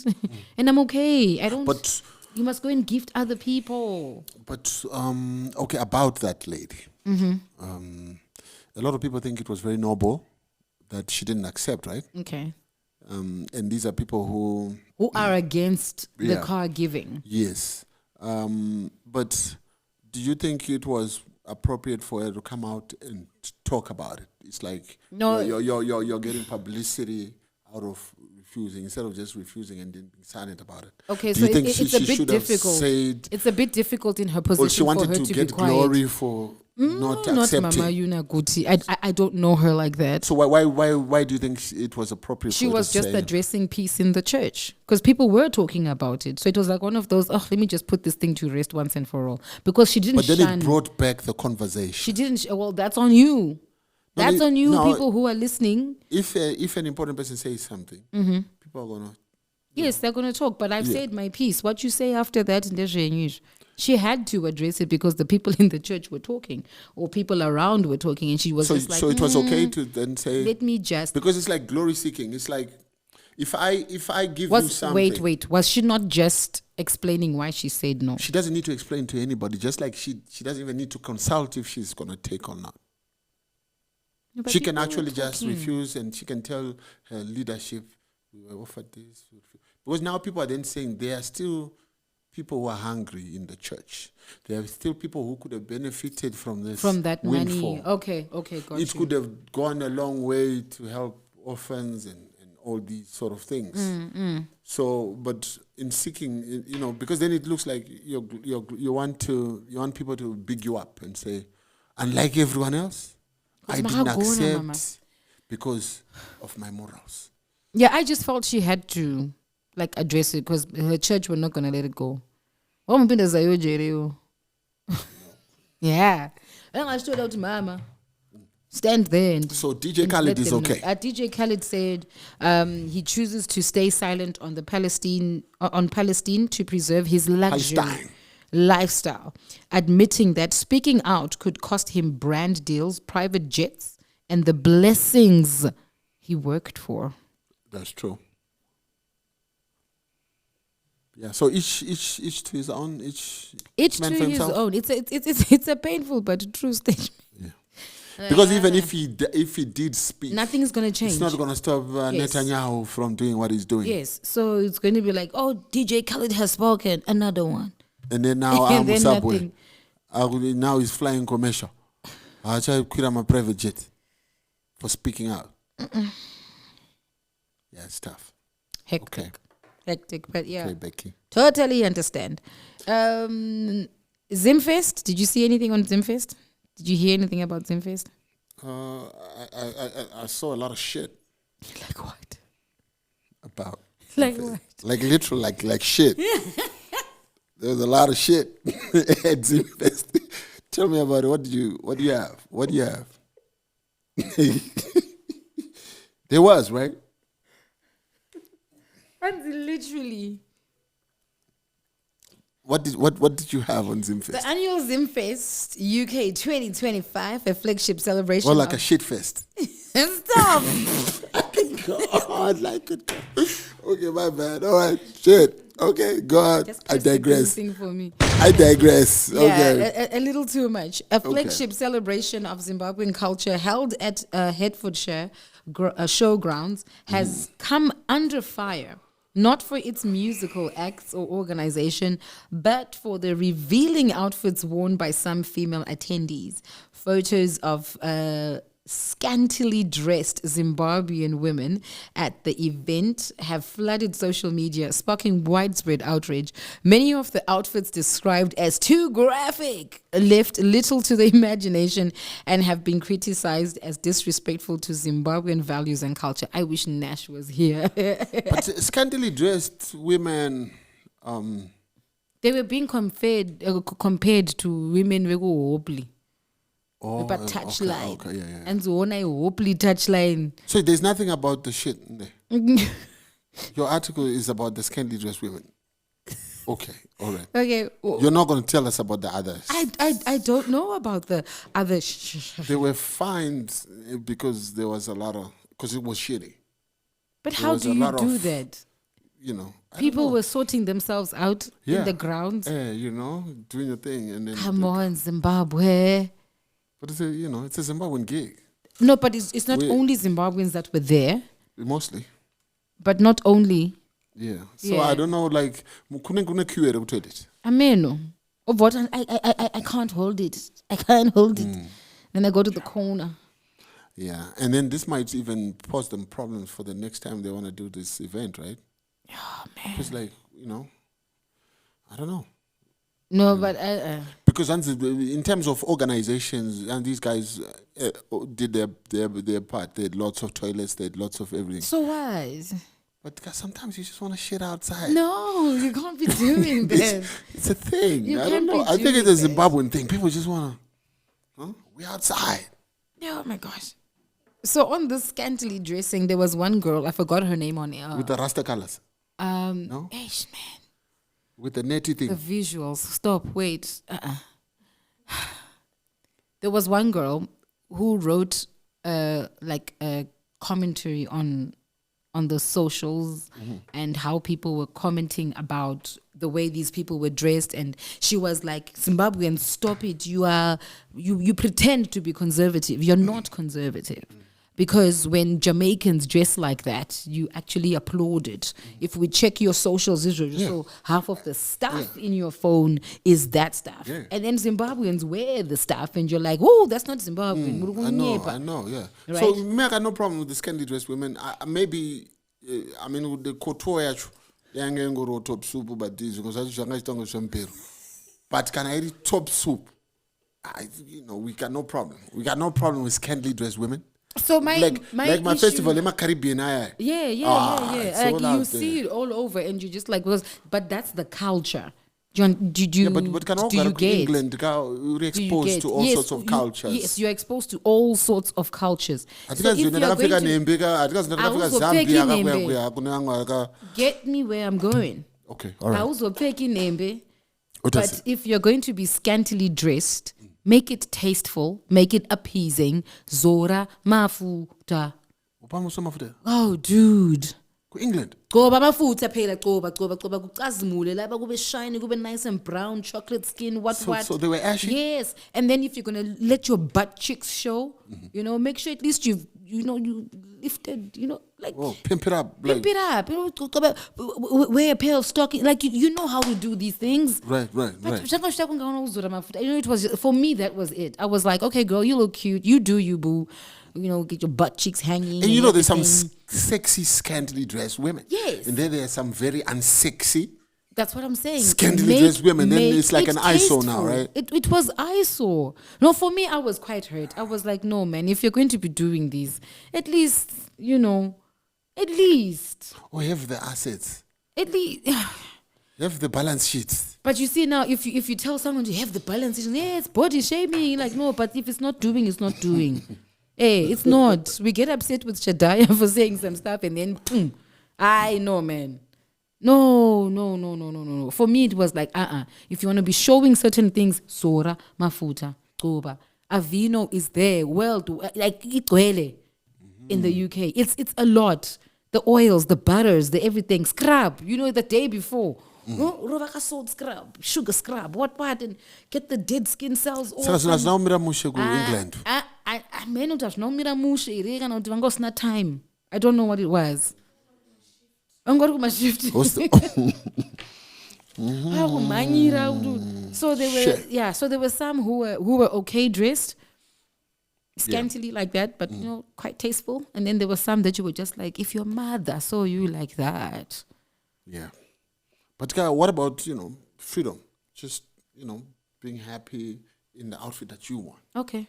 And I'm okay. But you must go and gift other people. But, okay, about that lady. A lot of people think it was very noble that she didn't accept, right? Okay. And these are people who are against the car giving. Yes. But do you think it was appropriate for her to come out and talk about it? It's like no, you're getting publicity out of refusing instead of just refusing and then being silent about it. Okay, do so you think it's a bit difficult. It's a bit difficult in her position. Or she wanted for her to get glory for not accepting. Not Mama Yuna Guti. I don't know her like that. So why do you think it was appropriate? She was just addressing peace in the church because people were talking about it. So it was like one of those. Let me just put this thing to rest once and for all. Because she didn't. But then it brought back the conversation. She didn't. Well, that's on you. That's on you, people who are listening. If an important person says something, people are gonna. Yes, they're gonna talk. But I've said my piece. What you say after that, she had to address it because the people in the church were talking or people around were talking, and she was just like, so it was okay to then say, let me just, because it's like glory seeking. It's like if I give you something. Wait, was she not just explaining why she said no? She doesn't need to explain to anybody, just like she doesn't even need to consult if she's gonna take or not. No, she can actually just refuse, and she can tell her leadership, we were offered this. Because now people are then saying there are still people who are hungry in the church. There are still people who could have benefited from this. From that windfall. money. Okay, got it could have gone a long way to help orphans and all these sort of things. So, but in seeking, because then it looks like you want people to big you up and say, unlike everyone else, I didn't accept because of my morals. Yeah, I just felt she had to address it because her church were not going to let it go. Yeah. And I stood out to Mama. Stand there. And so DJ Khaled is okay. DJ Khaled said he chooses to stay silent on Palestine to preserve his luxury lifestyle, admitting that speaking out could cost him brand deals, private jets, and the blessings he worked for. That's true. Yeah, so each to his own. Each to his own. It's a painful but true statement. Yeah. Because even if he did speak, nothing's going to change. It's not going to stop Netanyahu from doing what he's doing. Yes, so it's going to be like, DJ Khaled has spoken, another one. And then now Zimbabwe. Now he's flying commercial. I try to quit my private jet for speaking out. Yeah, it's tough. Hectic. Okay. Hectic, but yeah. Okay, Becky. Totally understand. Zimfest, did you see anything on Zimfest? Did you hear anything about Zimfest? I saw a lot of shit. Like what? About like Zimfest. What? Like literal, like shit. There's a lot of shit at Zimfest. Tell me about it. What do you have? What do you have? There was, right? And literally. What did you have on The Zimfest? annual Zimfest UK 2025, a flagship celebration. Or like a of- shit fest? Stop. God, like it. Okay, my bad. All right, shit. Okay, God, Just I press the digress. thing for me. I digress. Yeah, Okay. a little too much. A flagship celebration of Zimbabwean culture held at Hertfordshire showgrounds has come under fire, not for its musical acts or organization, but for the revealing outfits worn by some female attendees. Photos of scantily dressed Zimbabwean women at the event have flooded social media, sparking widespread outrage. Many of the outfits described as too graphic left little to the imagination and have been criticized as disrespectful to Zimbabwean values and culture. I wish Nash was here. But scantily dressed women, They were being compared to women who go hopely. But touchline. Okay, yeah. And so on a hopely touchline. So there's nothing about the shit in there. Your article is about the scantily dressed women. Okay, all right. Okay. You're not going to tell us about the others. I don't know about the other. They were fined because there was a lot of, because it was shitty. But There how was do a you lot do of- that? You know, I don't People know. were sorting themselves out in the grounds. You know, doing your thing, and then Come on, Zimbabwe. But it's a Zimbabwean gig No, but it's not We- only Zimbabweans that were there, mostly. but not only. Yeah. So Yeah. I don't know, like, kuna queue to it. Ameno. Of what? I can't hold it. I can't hold it. Then I go to the corner. Yeah, and then this might even pose them problems for the next time they want to do this event, right? Oh, man. It's like, you know, I don't know. No, but Because in terms of organizations, and these guys did their part. They had lots of toilets, they had lots of everything. so what? But sometimes you just want to shit outside. No, you can't be doing that. It's a thing. You I can't don't know. be I think doing it's a that. Zimbabwean thing. People just want to, we outside. Oh my gosh. So on this scantily dressing, there was one girl, I forgot her name on air. With the Rasta colors. No? Eish, man. With the netty thing. The visuals. Stop, wait. There was one girl who wrote like a commentary on the socials and how people were commenting about the way these people were dressed, and she was like, Zimbabweans, stop it. You pretend to be conservative. You're not conservative. Because when Jamaicans dress like that, you actually applaud it. If we check your socials, so half of the stuff in your phone is that stuff. Yeah. And then Zimbabweans wear the stuff, and you're like, oh, that's not Zimbabwean. I know, yeah. Right? So, me, I got no problem with the scantily dressed women. Maybe, with the couture, yange top soup, but this, because I just don't go. But can I eat top soup? We got no problem. We got no problem with scantily dressed women. So my my issue, festival in my Caribbean. Yeah. it's all Like out you see it all over, and you just like, but that's the culture. Do you but can do you get? England, you're exposed to all sorts of cultures. Yes, you're exposed to all sorts of cultures. I So think if you're going to get me where I'm going, Okay, all right. I also pick nembe. What does But if you're going to be scantily dressed, make it tasteful, make it appeasing. Zora mafuta. Oh, dude. England. Qoba amafutha phela qoba kucazimule laba kube shiny kube nice and brown chocolate skin what. So they were ashy? Yes. And then if you're going to let your butt cheeks show, make sure at least you lifted, like Pimp it up. pimp it up, wear a pair of stockings, like you know how to do these things. Right. It was for me, that was it. I was like, okay, girl, you look cute, you do you, boo. Get your butt cheeks hanging. And there's some everything. sexy, scantily dressed women. Yes. And then there's some very unsexy, That's what I'm saying. scantily dressed women. Then it's like it an eyesore now, tasteful. right? It was eyesore. No, for me, I was quite hurt. I was like, no, man, if you're going to be doing these, at least, at least. Or have the assets. At least. Have the balance sheets. But you see now, if you tell someone to have the balance, it's body shaming. Like, no, but if it's not doing, it's not doing. Hey, it's not. We get upset with Shadaya for saying some stuff, and then, I know, man. No. For me, it was like, If you want to be showing certain things, Sora, Mafuta, Toba, Avino is there. Well, like Itwele in the UK. It's a lot. The oils, the butters, the everything. Scrub, the day before. Rovaka salt scrub, sugar scrub, what, and get the dead skin cells off. Saka now miramushe ku England. I may not have no miramushe, irega na uti not time. I don't know what it was. I'm going to my shift. So there were some who were okay dressed, scantily like that, but quite tasteful. And then there were some that you were just like, if your mother saw you like that. Yeah. But what about, freedom? Just, being happy in the outfit that you want. Okay.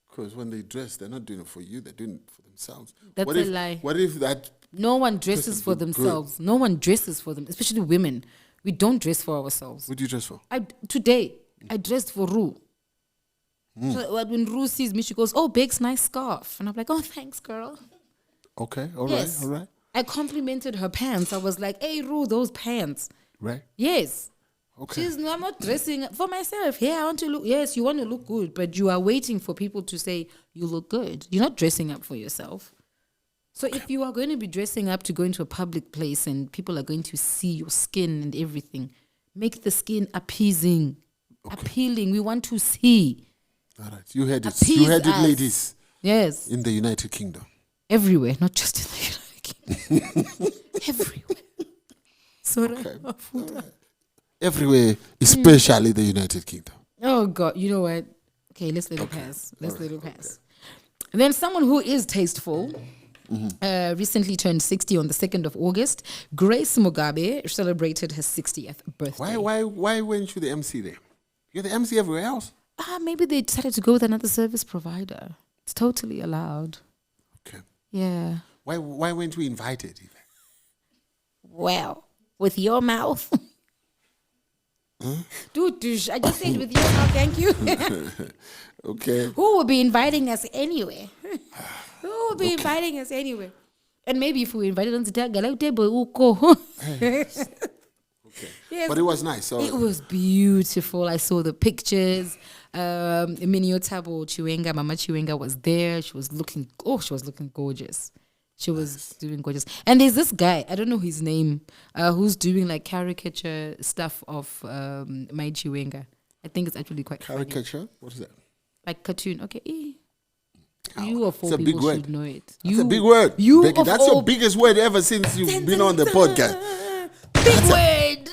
Because when they dress, they're not doing it for you, they're doing it for themselves. That's a lie. What if that... No one dresses for themselves. Good. No one dresses for them, especially women. We don't dress for ourselves. What do you dress for? Today, I dressed for Rue. So when Rue sees me, she goes, "Oh, Beck's nice scarf." And I'm like, "Oh, thanks, girl." Okay, all right. I complimented her pants. I was like, "Hey, Rue, those pants." Right. Yes. Okay. I'm not dressing for myself. Yeah, I want to look. Yes, you want to look good, but you are waiting for people to say you look good. You're not dressing up for yourself. So if you are going to be dressing up to go into a public place and people are going to see your skin and everything, make the skin appeasing, appealing. We want to see. All right. You heard it. Appease You heard it, us. ladies. Yes. In the United Kingdom. Everywhere, not just in the United Kingdom. Everywhere. Sorry. Okay. All right. Everywhere, especially the United Kingdom. Oh, God. You know what? Okay, let's let it pass. Let's let it pass. And then someone who is tasteful recently turned 60 on the 2nd of August. Grace Mugabe celebrated her 60th birthday. Why weren't you the MC there? You're the MC everywhere else. Maybe they decided to go with another service provider. It's totally allowed. Okay. Yeah. Why weren't we invited even? Well, with your mouth. Dude, I just said with your mouth, thank you. Okay. Who will be inviting us anyway? Who will be inviting us anyway? And maybe if we invited on the table, Okay. Yes. But it was nice. So It was beautiful. I saw the pictures. Minio Tabo Chiwenga, Mama Chiwenga was there. She was looking gorgeous. She was doing gorgeous. And there's this guy, I don't know his name, who's doing like caricature stuff of my Chiwenga. I think it's actually quite caricature? funny. What is that? Like cartoon. Okay. You of all It's a big people word. should know it. That's a big word. You Becky, of that's all your biggest word ever since you've been on the podcast. Big word.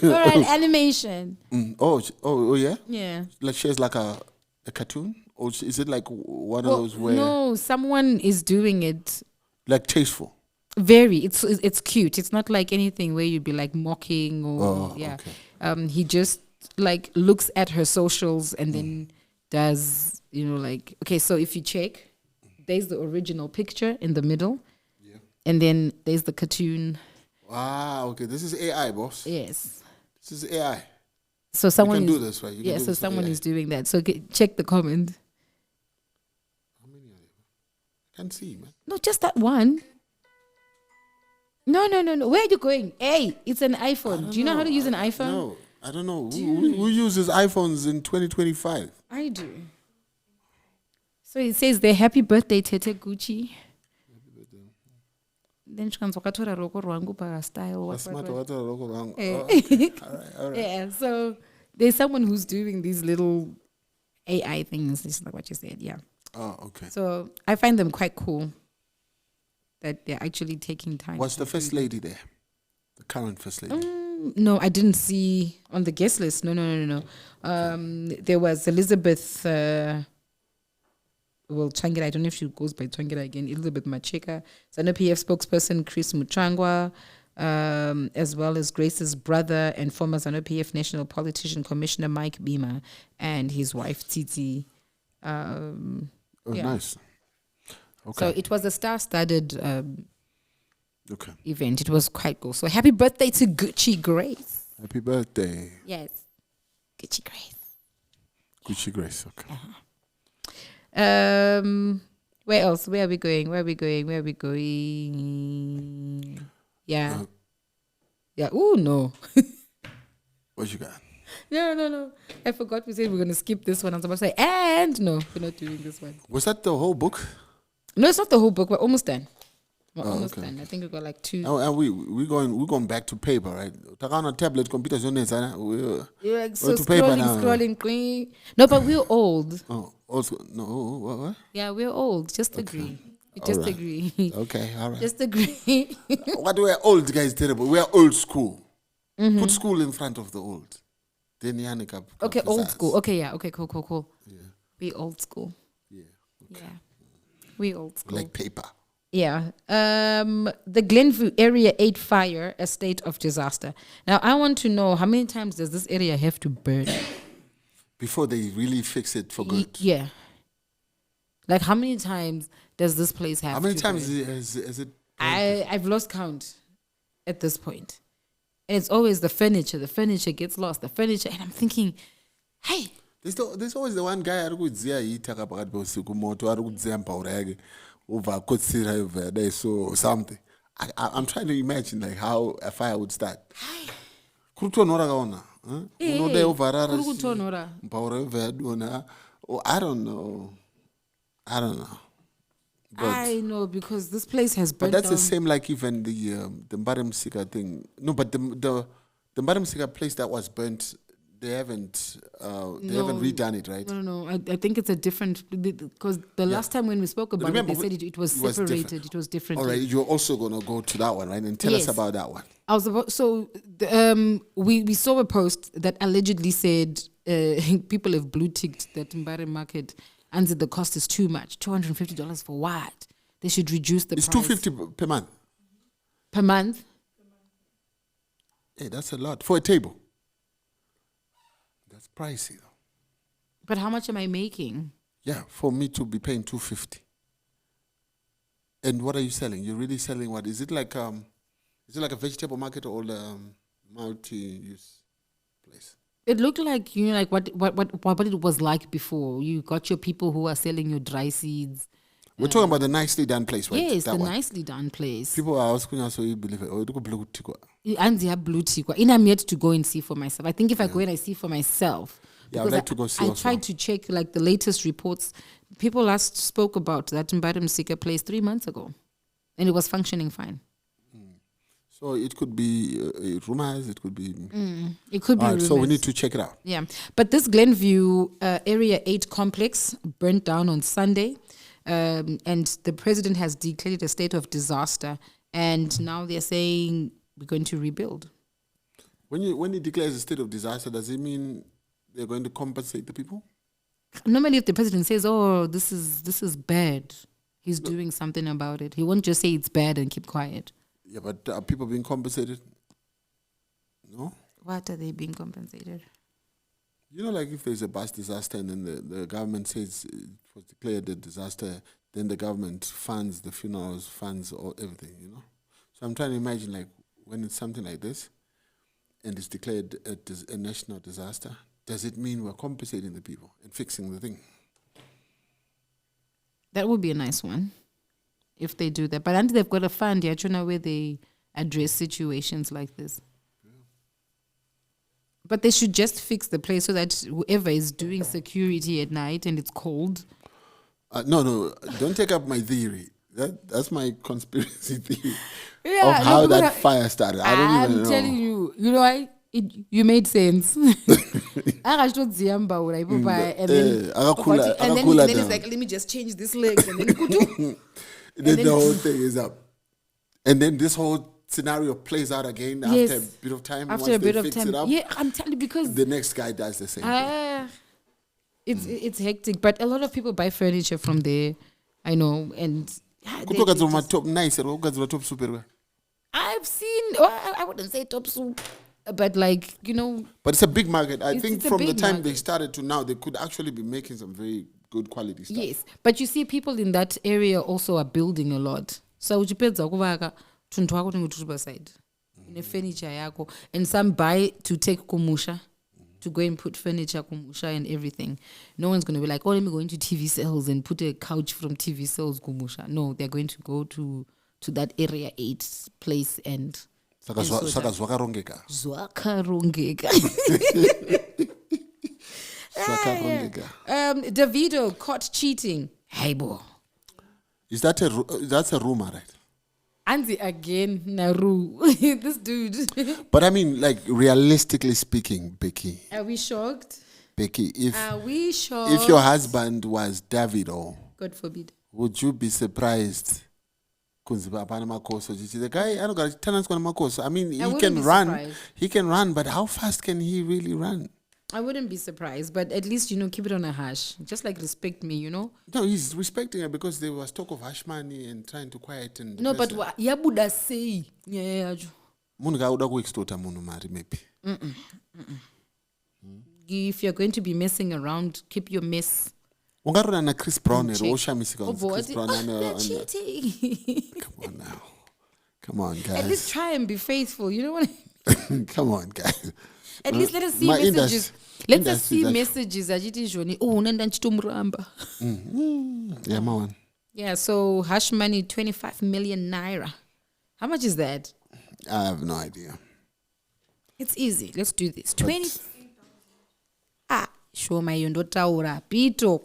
All right, animation. Oh, yeah? Yeah. Like shares like a cartoon? Or is it like one of those where... No, someone is doing it. Like tasteful? Very. It's cute. It's not like anything where you'd be like mocking or... Okay. He just like looks at her socials and then does, like... Okay, so if you check, there's the original picture in the middle. Yeah. And then there's the cartoon. Wow, okay. This is AI, boss. Yes. This is AI. So someone you can do this, right? You can do so this for someone AI. is doing that. So check the comment. How many are there? I can't see, man. No, just that one. No. Where are you going? Hey, it's an iPhone. Do you know how to use an iPhone? No, I don't know. Who uses iPhones in 2025? I do. So it says there, happy birthday, Tete Gucci. Then she comes wakatora roko rwangu pa style. That's smart. All right. Yeah, so there's someone who's doing these little AI things. This is like what you said, yeah. Oh, okay. So I find them quite cool that they're actually taking time. Was the first lady there? The current first lady? No, I didn't see on the guest list. No. There was Elizabeth... Changira, I don't know if she goes by Changira again, Elizabeth Macheka, ZANU-PF spokesperson Chris Muchangwa, as well as Grace's brother and former ZANU-PF national politician Commissioner Mike Bima and his wife Titi. Nice. Okay. So it was a star-studded event. It was quite cool. So happy birthday to Gucci Grace. Happy birthday. Yes. Gucci Grace. Gucci Grace, okay. Where else? Where are we going? Where are we going? Where are we going? Yeah. Yeah. Oh, no. What you got? No. I forgot we said we're going to skip this one. I was about to say, and no, we're not doing this one. Was that the whole book? No, it's not the whole book. We're almost done. We're almost okay. done. I think we've got like 2. Oh, and we're going back to paper, right? Takana tablet, computers, we're You're like so to paper now. scrolling. No, but we're old. Oh, also no. What? Yeah, we're old. Just agree. Just right. agree. Okay, all right. Just agree. What we're old guys terrible. We are old school. Put school in front of the old. Then Yannick. Okay, old school. Okay, yeah. Okay, cool. Yeah. We old school. Yeah. Okay. Yeah. We old school. Like paper. Yeah. The Glenview Area 8 fire, a state of disaster. Now, I want to know how many times does this area have to burn? Before they really fix it for good. Yeah. Like, how many times does this place have to How many burn? times has it? I've lost count at this point. And it's always the furniture. The furniture gets lost. And I'm thinking, hey. There's always the one guy who would say so something. I'm trying to imagine like how a fire would start. I don't know. But I know, because this place has But burnt that's down. the same like even the Mbarimsika thing. No, but the Mbarimsika place that was burnt, they haven't redone it, right? No. I think it's a different, because the last time when we spoke about Remember, it, they said it was separated. different. It was different. All right, you're also gonna go to that one, right? And tell us Yes. about that one. I was about, we saw a post that allegedly said people have blue ticked that Mbare market, and said the cost is too much. $250 for what? They should reduce the It's price. $250 per month. Per month? Hey, that's a lot for a table. That's pricey though. But how much am I making? Yeah, for me to be paying $250. And what are you selling? You're really selling what? Is it like a vegetable market or multi-use place? It looked like, you know, like what it was like before. You got your people who are selling your dry seeds. We're talking about the nicely done place, right? Yes, That the one. nicely done place. People are asking us, so you believe it. Oh, you blue tick. And they have blue tick. And I'm yet to go and see for myself. I think if I go and I see for myself. Yeah, I'd because like to go see I also. tried to check like the latest reports. People last spoke about that Mbarim Sika place 3 months ago. And it was functioning fine. So it could be rumors, it could be... It could be All right, so we rumors. need to check it out. Yeah, but this Glenview Area 8 complex burnt down on Sunday, and the president has declared it a state of disaster, and now they're saying we're going to rebuild. When he declares a state of disaster, does it mean they're going to compensate the people? Normally, if the president says, "Oh, this is bad," he's doing something about it. He won't just say it's bad and keep quiet. Yeah, but are people being compensated? No? What are they being compensated? You know, like if there's a bus disaster and then the government says it was declared a disaster, then the government funds the funerals, funds all everything, you know? So I'm trying to imagine, like, when it's something like this and it's declared a national disaster, does it mean we're compensating the people and fixing the thing? That would be a nice one if they do that. But until they've got a fund, yeah, where they address situations like this. But they should just fix the place so that whoever is doing security at night and it's cold. No, don't take up my theory. That's my conspiracy theory Yeah, of how no, that fire started. I don't even know. I'm telling you, you know, you made sense. I just Zimbabwe, and then it's like, let me just change this leg, and then the whole thing is up. And then this whole scenario plays out again after a bit of time. After a bit of time, it up, yeah, I'm telling you, because the next guy does the same thing. It's hectic. But a lot of people buy furniture from there, I know, and top nice, top super. I've seen. Well, I wouldn't say top soup, but like, you know. But it's a big market. I think it's a from the big time market. they started to now, they could actually be making some very good quality stuff. Yes, but you see, people in that area also are building a lot. So uchipedza kuvaka tuntu wako tungu side ine furniture yako, and some buy to take kumusha to go and put furniture kumusha and everything. No one's going to be like, oh, let me go into TV sales and put a couch from TV sales kumusha. No, they're going to go to that area 8 place and Zvakarongeka. Davido caught cheating. Hey, boy. That's a rumor, right? Andy again, Naru. This dude. But I mean, like, realistically speaking, Becky. Are we shocked? Becky, Are we shocked? if your husband was Davido, God forbid. would you be surprised? The guy, I don't got tenants going to I mean, he can run. Surprised. He can run, but how fast can he really run? I wouldn't be surprised, but at least, keep it on a hush. Just like respect me, No, he's respecting her because there was talk of hush money and trying to quieten. No, but yabuda say. Yeah. Maybe. If you're going to be messing around, keep your mess. Ungaruna Chris Brown Chris Brown. Cheating. Come on, guys. At least try and be faithful. You know what? Come on, guys. At least let us see messages. Let us see messages. Yeah, man. Yeah, so hush money, 25 million naira. How much is that? I have no idea. It's easy. Let's do this. 20. Show my yondotaura. Pito.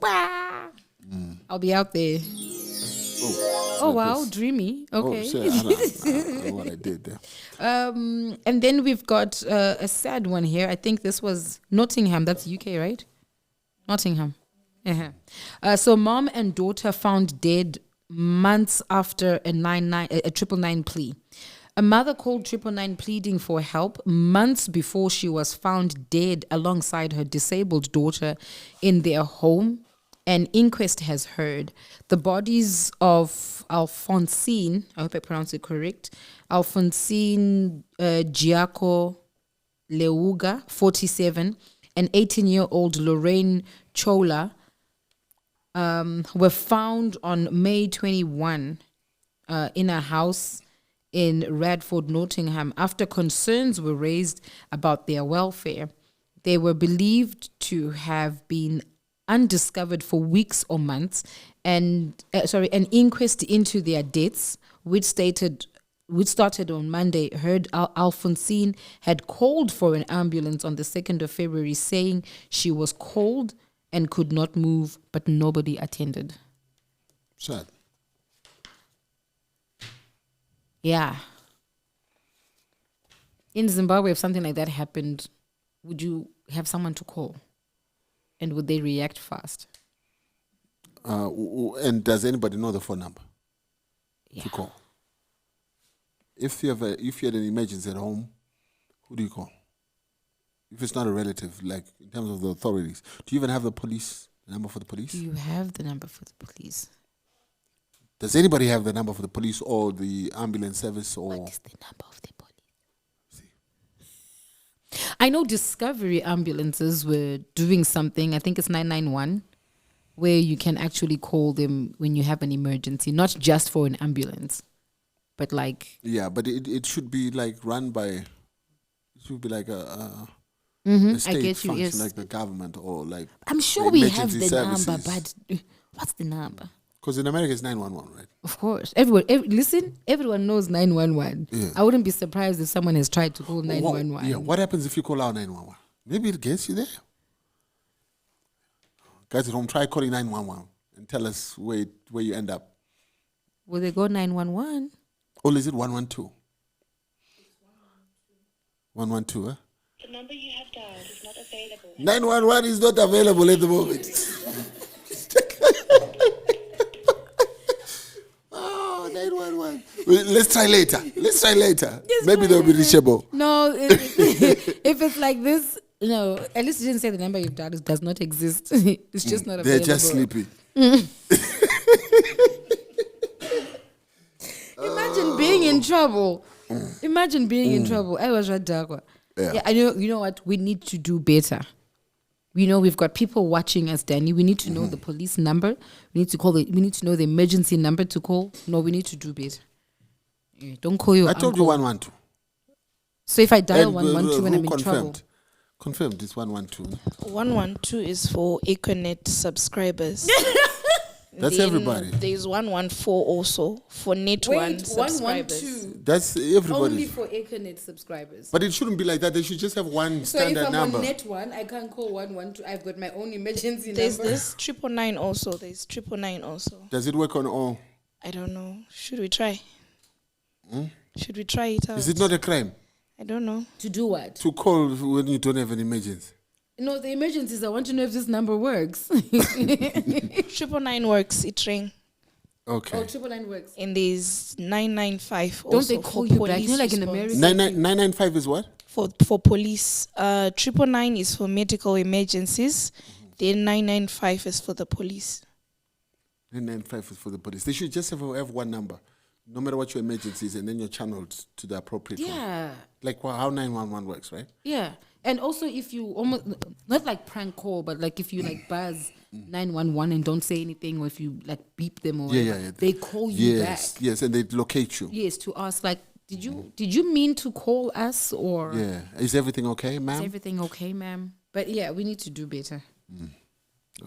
I'll be out there. Oh wow, dreamy. Okay. I don't know what I did there. And then we've got a sad one here. I think this was Nottingham. That's UK, right? Nottingham. So mom and daughter found dead months after a 999 plea. A mother called 999 pleading for help months before she was found dead alongside her disabled daughter in their home. An inquest has heard. The bodies of Alphonsine, I hope I pronounced it correct, Alphonsine Giaco Leuga, 47, and 18-year-old Lorraine Chola were found on May 21 in a house in Radford, Nottingham, after concerns were raised about their welfare. They were believed to have been undiscovered for weeks or months, and an inquest into their deaths, which started on Monday, heard Alphonsine had called for an ambulance on the 2nd of February, saying she was cold and could not move, but nobody attended. Sad. Yeah. In Zimbabwe, if something like that happened, would you have someone to call? And would they react fast? And does anybody know the phone number to call? If you had an emergency at home, who do you call? If it's not a relative, like in terms of the authorities, do you even have the number for the police? Do you have the number for the police? Does anybody have the number for the police or the ambulance service? Or what is the number of the police? I know Discovery ambulances were doing something, I think it's 991, where you can actually call them when you have an emergency, not just for an ambulance, but like... Yeah, but it should be like run by, it should be like a state function, yes. Like the government or like... I'm sure we have the services. Number, but what's the number? Because in America it's 911, right? Of course. Everyone knows 911. Yeah. I wouldn't be surprised if someone has tried to call 911. What happens if you call out 911? Maybe it gets you there. Guys at home, try calling 911 and tell us where you end up. Will they go 911? Or is it 112? 112, huh? The number you have dialed is not available. 911 is not available at the moment. Oh, 911. Let's try later. Yes, maybe they'll be reachable. No, if it's like this, no, at least you didn't say the number you've dialed does not exist. It's just not available. They're just sleepy. Imagine being in trouble. Imagine being in trouble. I was radagwa. Yeah, I know. You know what? We need to do better. We know we've got people watching us, Danny. We need to know the police number. We need to call it. We need to know the emergency number to call. No, we need to do better. Yeah, don't call your I told you 112. So if I dial 112 and I'm in trouble, Confirmed, it's 112. 112 is for Econet subscribers. That's Then everybody. There's 114 also for Net One Wait, subscribers. 112 That's everybody. only for Econet subscribers. But it shouldn't be like that. They should just have one So if standard I'm number. on Net One, I can't call 112. I've got my own emergency There's number. this 999 also. There's 999 also. Does it work on all? I don't know. Should we try? Should we try it out? Is it not a crime I don't know. To do what? to call when you don't have an emergency? No, the emergencies. I want to know if this number works. 999 works. It rang. Okay. Oh, 999 works. And there's 995 Don't also they call for you back? police You know, like in response. America? 995 is what? For police. 999 is for medical emergencies. Then 995 is for the police. 995 is for the police. They should just have one number, no matter what your emergency is, and then you're channeled to the appropriate one. Yeah. Like how 911 works, right? Yeah. And also if you almost, not like prank call, but like if you like buzz 911 and don't say anything, or if you like beep them or whatever, they call you back. Yes, and they locate you. Yes, to ask like, did you mean to call us, or Yeah. Is everything okay, is ma'am? everything okay, ma'am? But yeah, we need to do better.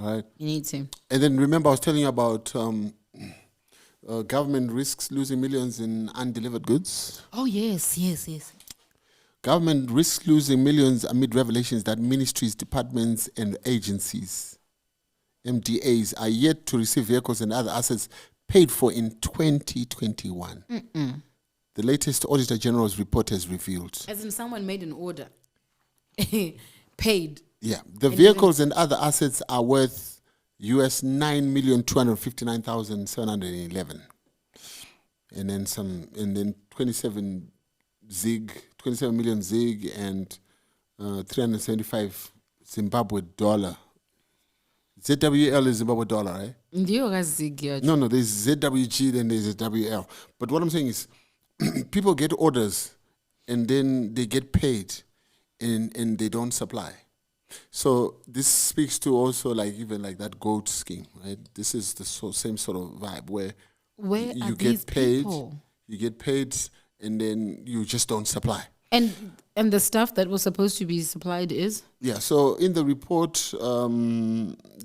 All right. You need to. And then remember, I was telling you about government risks losing millions in undelivered goods. Oh yes. Government risks losing millions amid revelations that ministries, departments, and agencies, MDAs, are yet to receive vehicles and other assets paid for in 2021. The latest Auditor General's report has revealed. As in someone made an order. Paid. Yeah, the vehicles and other assets are worth US 9,259,711, and then 27 million zig, and 375 Zimbabwe dollar. ZWL is Zimbabwe dollar, right? No, there's ZWG, then there's WL. But what I'm saying is, people get orders, and then they get paid, and they don't supply. So this speaks to also like even like that goat scheme, right? This is the same sort of vibe where you get paid, and then you just don't supply. And the stuff that was supposed to be supplied is? Yeah, so in the report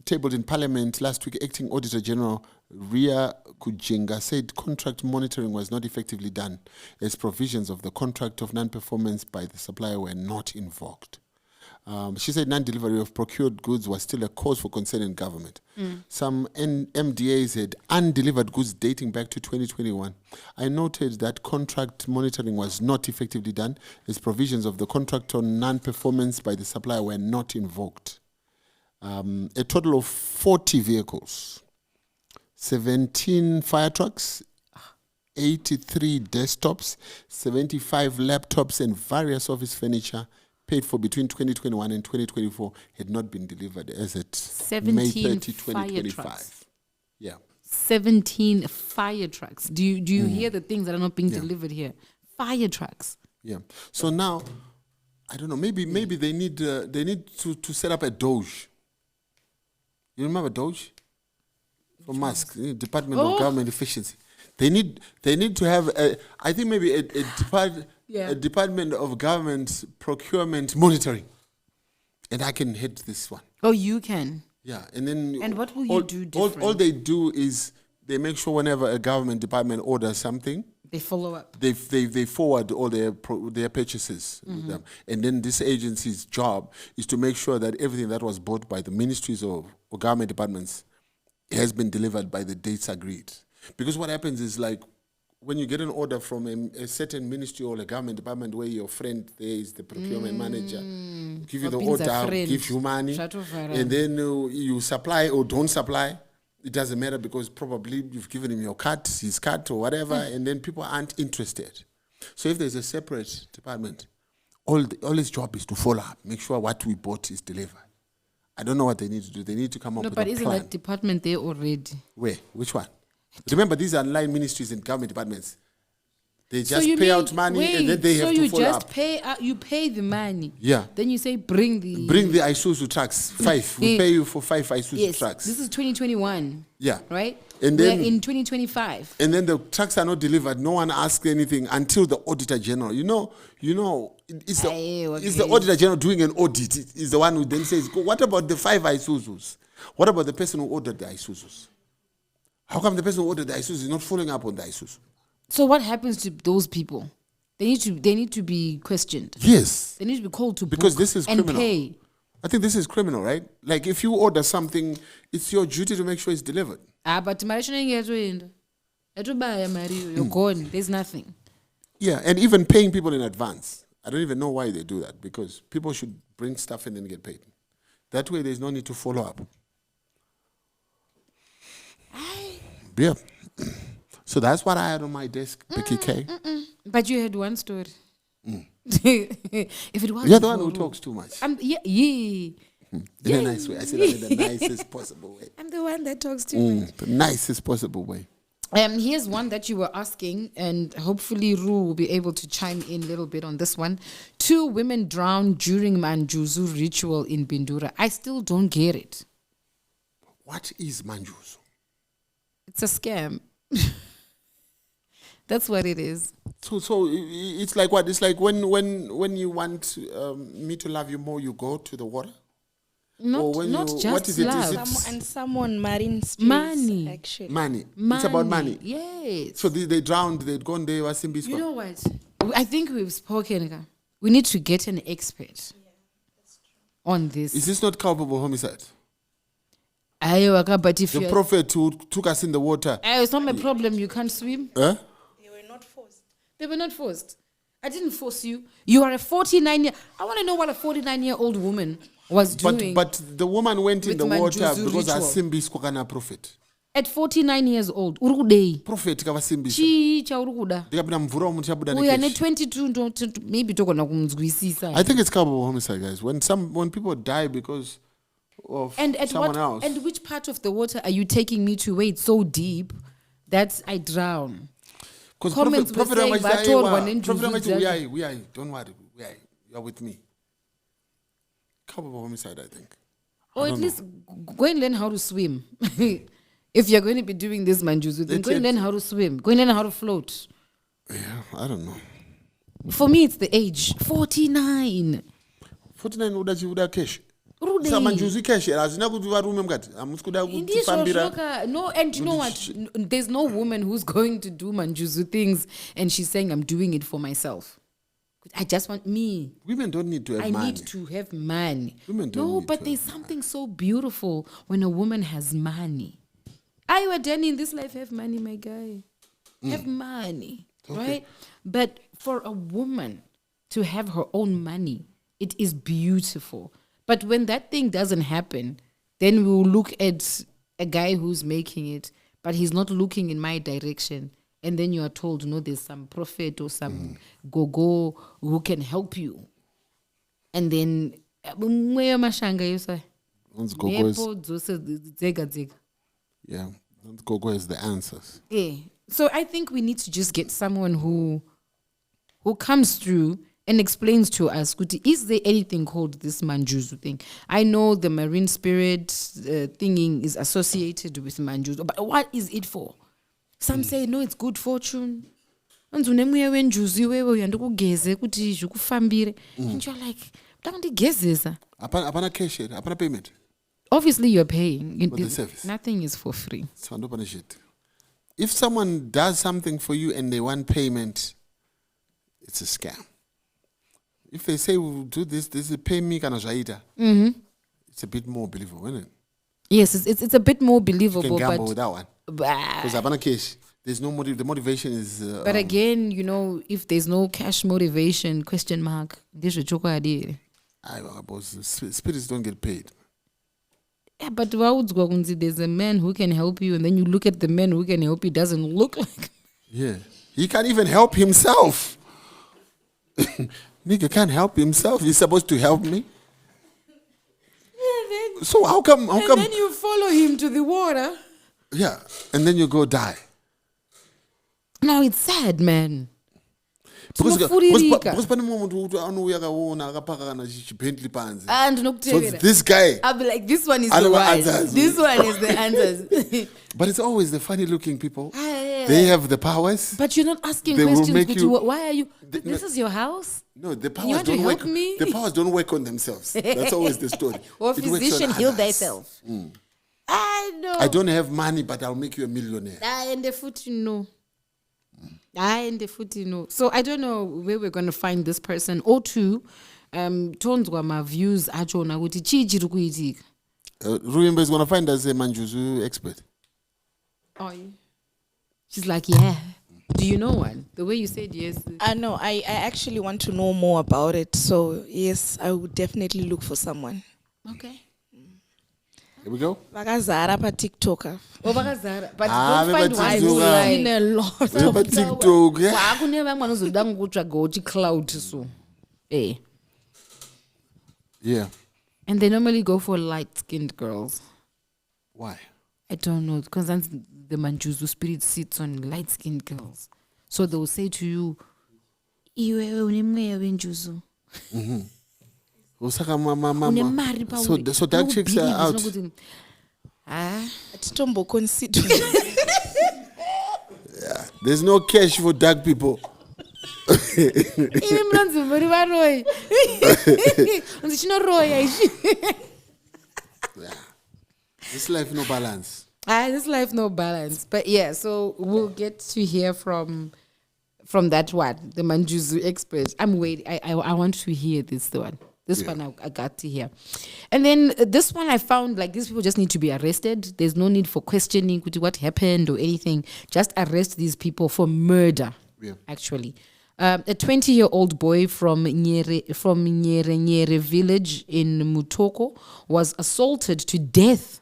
tabled in Parliament last week, Acting Auditor General Ria Kujenga said contract monitoring was not effectively done as provisions of the contract of non-performance by the supplier were not invoked. She said non-delivery of procured goods was still a cause for concern in government. Some MDAs had undelivered goods dating back to 2021. I noted that contract monitoring was not effectively done as provisions of the contract on non-performance by the supplier were not invoked. A total of 40 vehicles, 17 fire trucks, 83 desktops, 75 laptops, and various office furniture paid for between 2021 and 2024 had not been delivered as at May 30, 2025. Yeah. 17 fire trucks. Do you hear the things that are not being delivered here? Fire trucks. Yeah. So now, I don't know. Maybe they need to set up a Doge. You remember Doge? For Musk, Department of Government Efficiency. They need to have I think maybe a Department of Government Procurement Monitoring, and I can hit this one. Oh, you can. Yeah, and then And what will you do different? All they do is they make sure whenever a government department orders something, They follow up. they forward all their purchases with them, and then this agency's job is to make sure that everything that was bought by the ministries or government departments has been delivered by the dates agreed. Because what happens is like when you get an order from a certain ministry or a government department where your friend there is the procurement manager, give you the order, give you money, and then you supply or don't supply. It doesn't matter because probably you've given him your cut, his cut or whatever, and then people aren't interested. So if there's a separate department, all his job is to follow up, make sure what we bought is delivered. I don't know what they need to do. They need to come up with a plan. No, but isn't that department there already? Where? Which one? Remember, these are line ministries and government departments. They just pay out money and then they have to follow up. You pay the money. Yeah. Then you say bring the Isuzu trucks. 5. We pay you for 5 Isuzu trucks. This is 2021. Yeah. Right? And then we're in 2025. And then the trucks are not delivered. No one asks anything until the Auditor General. It's the Auditor General doing an audit. Is the one who then says, what about the 5 Isuzus? What about the person who ordered the Isuzus? How come the person who ordered the Isuzu is not following up on the Isuzu? So what happens to those people? They need to be questioned. Yes. They need to be called to because book this is and criminal. pay. I think this is criminal, right? Like if you order something, it's your duty to make sure it's delivered. But you're gone. There's nothing. Yeah, and even paying people in advance. I don't even know why they do that, because people should bring stuff and then get paid. That way there's no need to follow up. Yeah. So that's what I had on my desk, Becky K. But you had one story. If it was You're the one who talks too much. Yeah. In a nice way. I said that in the nicest possible way. I'm the one that talks too much. The nicest possible way. Here's one that you were asking, and hopefully Ru will be able to chime in a little bit on this one. 2 women drowned during Manjuzu ritual in Bindura. I still don't get it. What is Manjuzu? It's a scam. That's what it is. So it's like what? It's like when you want me to love you more, you go to the water? Not just what is it? love. Is it Someone marine spirits, money. actually. Money. It's about money. Yes. So they drowned, they'd gone there, was Simbiswa. You know what? I think we've spoken. We need to get an expert on this. Is this not culpable homicide? But if The prophet who took us in the water. It's not my problem. You can't swim. Huh? They were not forced. They were not forced. I didn't force you. You are a 49-year. I want to know what a 49-year-old woman was doing. But the woman went in the water Manjuzu because ritual. asimbiswa kana prophet. At 49 years old, urudei. Prophet kavasimbiswa. Chi chaurukuda. Ndikapinda mvura umu tichabuda Uya ne nekeshi. 22 maybe tokona kumzwisisa. I think it's culpable homicide, guys. When people die because of someone else. And which part of the water are you taking me to where it's so deep that I drown? Because Comments were saying, Prophet "Bator we are, don't worry, you are with me." Culpable homicide, I think. Or at least go and learn how to swim. If you're going to be doing this Manjuzu, then go and learn how to swim. Go and learn how to float. Yeah, I don't know. For me, it's the age. 49. 49 uda cash. Rude. Samanjuzi cash. Azina kuti varume mukati. Amusikuda kufambira. No, and you know what? There's no woman who's going to do Manjuzu things and she's saying, I'm doing it for myself. I just want me. Women don't need to have money. I need to have money. Women don't No, need but to there's something so beautiful when a woman has money. I were Denny in this life have money, my guy. Have money, right? But for a woman to have her own money, it is beautiful. But when that thing doesn't happen, then we will look at a guy who's making it, but he's not looking in my direction. And then you are told, no, there's some prophet or some go-go who can help you. And then, Once go-go is the answers. Yeah. So I think we need to just get someone who comes through and explains to us, Guti, is there anything called this Manjuzu thing? I know the marine spirit thingy is associated with Manjuzu, but what is it for? Some say, no, it's good fortune. And you're like, Apana cash, apana payment. obviously you're paying. For the service. Nothing is for free. If someone does something for you and they want payment, it's a scam. If they say we'll do this is pay me kana zvaita. It's a bit more believable, isn't it? Yes, it's a bit more believable. You can gamble but with that one. Because apana cash, there's no motive. The motivation is. But again, you know, if there's no cash motivation, question mark. This is spirits don't get paid. Yeah, but there's a man who can help you, and then you look at the man who can help you, doesn't look like. Yeah, he can't even help himself. Nigga can't help himself. He's supposed to help me. Yeah, so how come? Then you follow him to the water. Yeah, and then you go die. Now it's sad, man. Tinofuririka. Because pane mumwe muntu kuti anouya akaona akapaka kana chibentley panze. Ah, So ndinokutevera. this guy. I'll be like, this one is I the know what one. answers. This one is the answers. But it's always the funny looking people. Yeah. They have the powers. But you're not asking They will questions. make Guti, you- why are you? This is your house. No, the powers want to don't help work. me? The powers don't work on themselves. That's always the story. Or It works on physician, heal others. thyself. I know. I don't have money, but I'll make you a millionaire. And the foot, you know. And the foot, you know. So I don't know where we're going to find this person. Or two, tonzwa ma views achona kuti chi chiri kuitika. Ruimba is going to find us a Manjuzu expert. Oh, yeah. She's like, yeah. Do you know one? The way you said yes. No, I actually want to know more about it. So yes, I would definitely look for someone. Okay. Here we go. Vakazara pa TikTok. But Ah, don't find but one TikTok, who's ah. in a lot Yeah, of but TikTok, yeah. Hakune vamwe vanozoda kutsvaga uchi cloud so. Eh. Yeah. And they normally go for light-skinned girls. Why? I don't know, because the Manjuzu spirit sits on light-skinned girls. So they will say to you, "Iwe unemweya wenjuzu." Osaka mama. Unemari pa uri. So dark chicks are out. Ah. Atitombo consider. There's no cash for dark people. Iwe mnanzi muri varoyi. Unzi chinoroya ichi. This life no balance. This life no balance. But yeah, so we'll get to hear from that one, the Manjuzu expert. I'm waiting. I want to hear this one. This one I got to hear. And then this one I found like these people just need to be arrested. There's no need for questioning what happened or anything. Just arrest these people for murder. Yeah. Actually. A 20-year-old boy from Nyere village in Mutoko was assaulted to death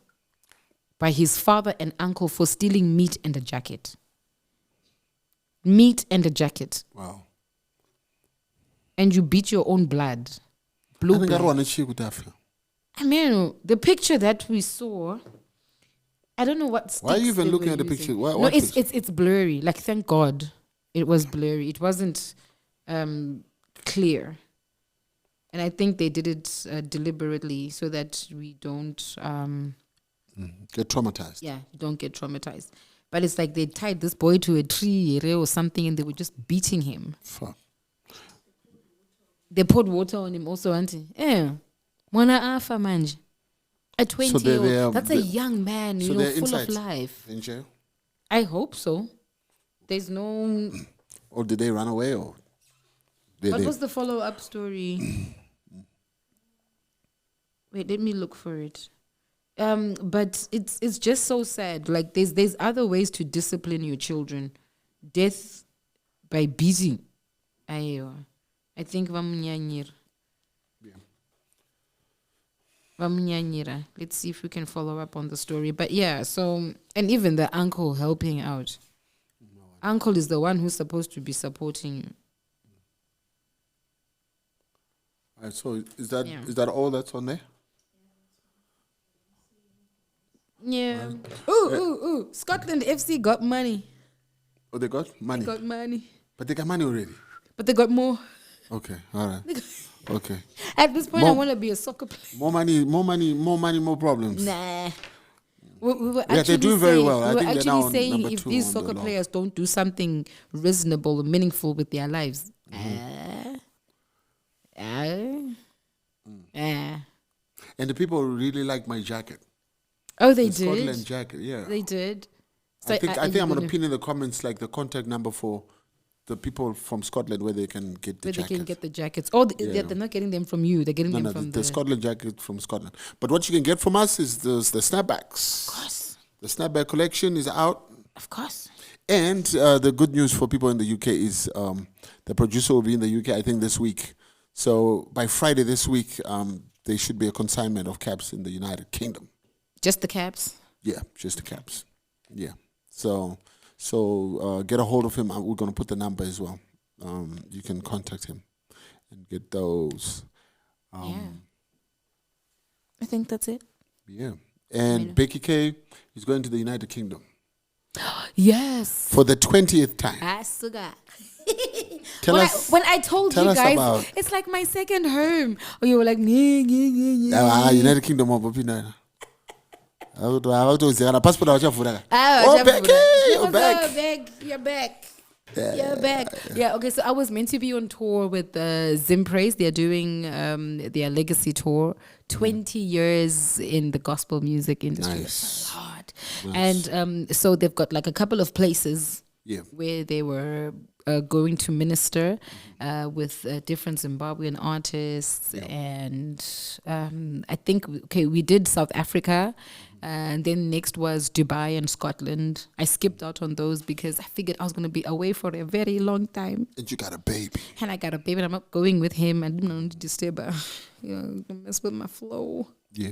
by his father and uncle for stealing meat and a jacket. Meat and a jacket. Wow. And you beat your own blood. Blue blood. I mean, the picture that we saw, I don't know what. Why are you even they looking were at the using. picture? No, it's blurry. Like, thank God, it was blurry. It wasn't clear, and I think they did it deliberately so that we don't Get traumatized. Yeah, don't get traumatized. But it's like they tied this boy to a tree or something, and they were just beating him. Fuck. They poured water on him also, auntie. Mwana afa manje. A 20-year-old. That's a young man, so full inside, of life. in jail? I hope so. There's no... Or did they run away? Or What was the follow-up story? Wait, let me look for it. But it's just so sad. Like, there's other ways to discipline your children. Death by beating. I think vamunyanyira. Vamunyanyira. Let's see if we can follow up on the story. But yeah, so, and even the uncle helping out. Uncle is the one who's supposed to be supporting you. All right, so is that all that's on there? Yeah. Ooh. Scotland FC got money. Oh, they got money? They got money. But they got money already? But they got more. Okay, all right. Okay. At this point, I want to be a soccer player. More money, more problems. Nah. We were Yeah, they're doing very well. I We were think they're now actually on saying number if 2 these on the soccer log. players don't do something reasonable and meaningful with their lives, And the people really like my jacket. oh, they The did. Scotland jacket, yeah. They did. So I think I'm you're going to gonna- pin in the comments like the contact number for the people from Scotland where they can get the where they jacket. can get the jackets. Oh, Yeah. they're not getting them from you. They're getting them No, from the Scotland jacket from Scotland. But what you can get from us is the snapbacks. Of course. The snapback collection is out. Of course. And the good news for people in the UK is the producer will be in the UK, I think, this week. So by Friday this week, there should be a consignment of caps in the United Kingdom. Just the caps. Yeah, just the caps. Yeah. So get a hold of him. We're going to put the number as well. You can contact him and get those. Yeah. I think that's it. Yeah. And Becky K is going to the United Kingdom Yes. for the 20th time. Asuga. Tell us. When I told tell you us guys, about- it's like my second home. Or you were like, yeah. United Kingdom of Opina. Passport awachavhura. Oh, Becky, you're back. You're back. You're back. Yeah, okay, so I was meant to be on tour with Zim Praise. They're doing their legacy tour. 20 years in the gospel music industry. Nice. That's a lot. And so they've got like a couple of places where they were going to minister with different Zimbabwean artists. And I think, we did South Africa. And then next was Dubai and Scotland. I skipped out on those because I figured I was going to be away for a very long time. And you got a baby. And I got a baby and I'm not going with him. I didn't want to disturb her. Mess with my flow. Yeah.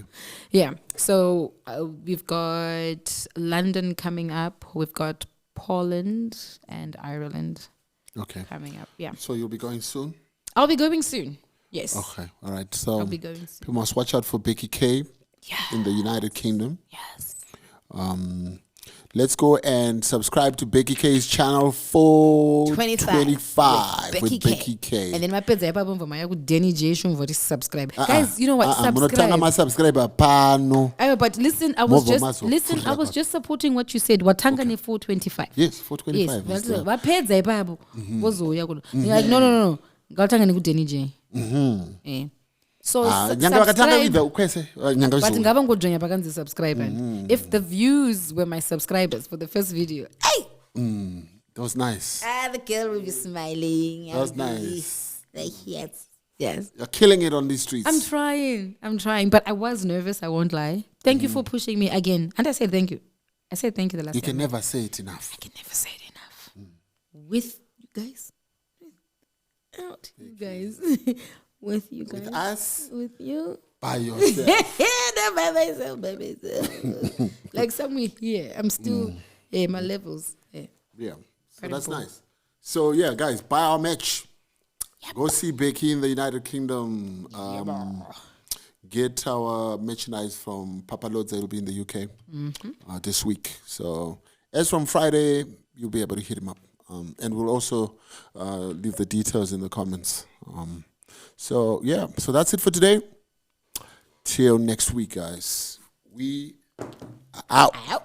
Yeah. So we've got London coming up. We've got Poland and Ireland coming up. Yeah. So you'll be going soon? I'll be going soon. Yes. Okay. All right. So I'll be going soon. people must watch out for Becky K in the United Kingdom. Yes. Let's go and subscribe to Becky K's channel for 25 with Becky K. And then my pets are Denny J. Subscribe. Guys, you know what? Subscribe. My subscriber pano. But listen, I was just supporting what you said. Watangane 425. Yes, 425. Yes. What pets are babu? Like no. Galtangane with Denny J. So subscribe. But subscribe. If the views were my subscribers for the first video, that was nice. the girl will be smiling. That was nice. Yes. You're killing it on these streets. I'm trying. But I was nervous, I won't lie. Thank you for pushing me again. And I said thank you. I said thank you the last time. You can never say it enough. I can never say it enough. With you guys. Out, you guys. With you guys. With us. With you. By yourself. Not by myself. Like somewhere here. I'm still my levels. Yeah. So that's nice. So yeah, guys, buy our merch. Go see Becky in the United Kingdom. Get our merchandise from Papa Lodza. It'll be in the UK this week. So as from Friday, you'll be able to hit him up. And we'll also leave the details in the comments. So that's it for today. Till next week, guys. We are out.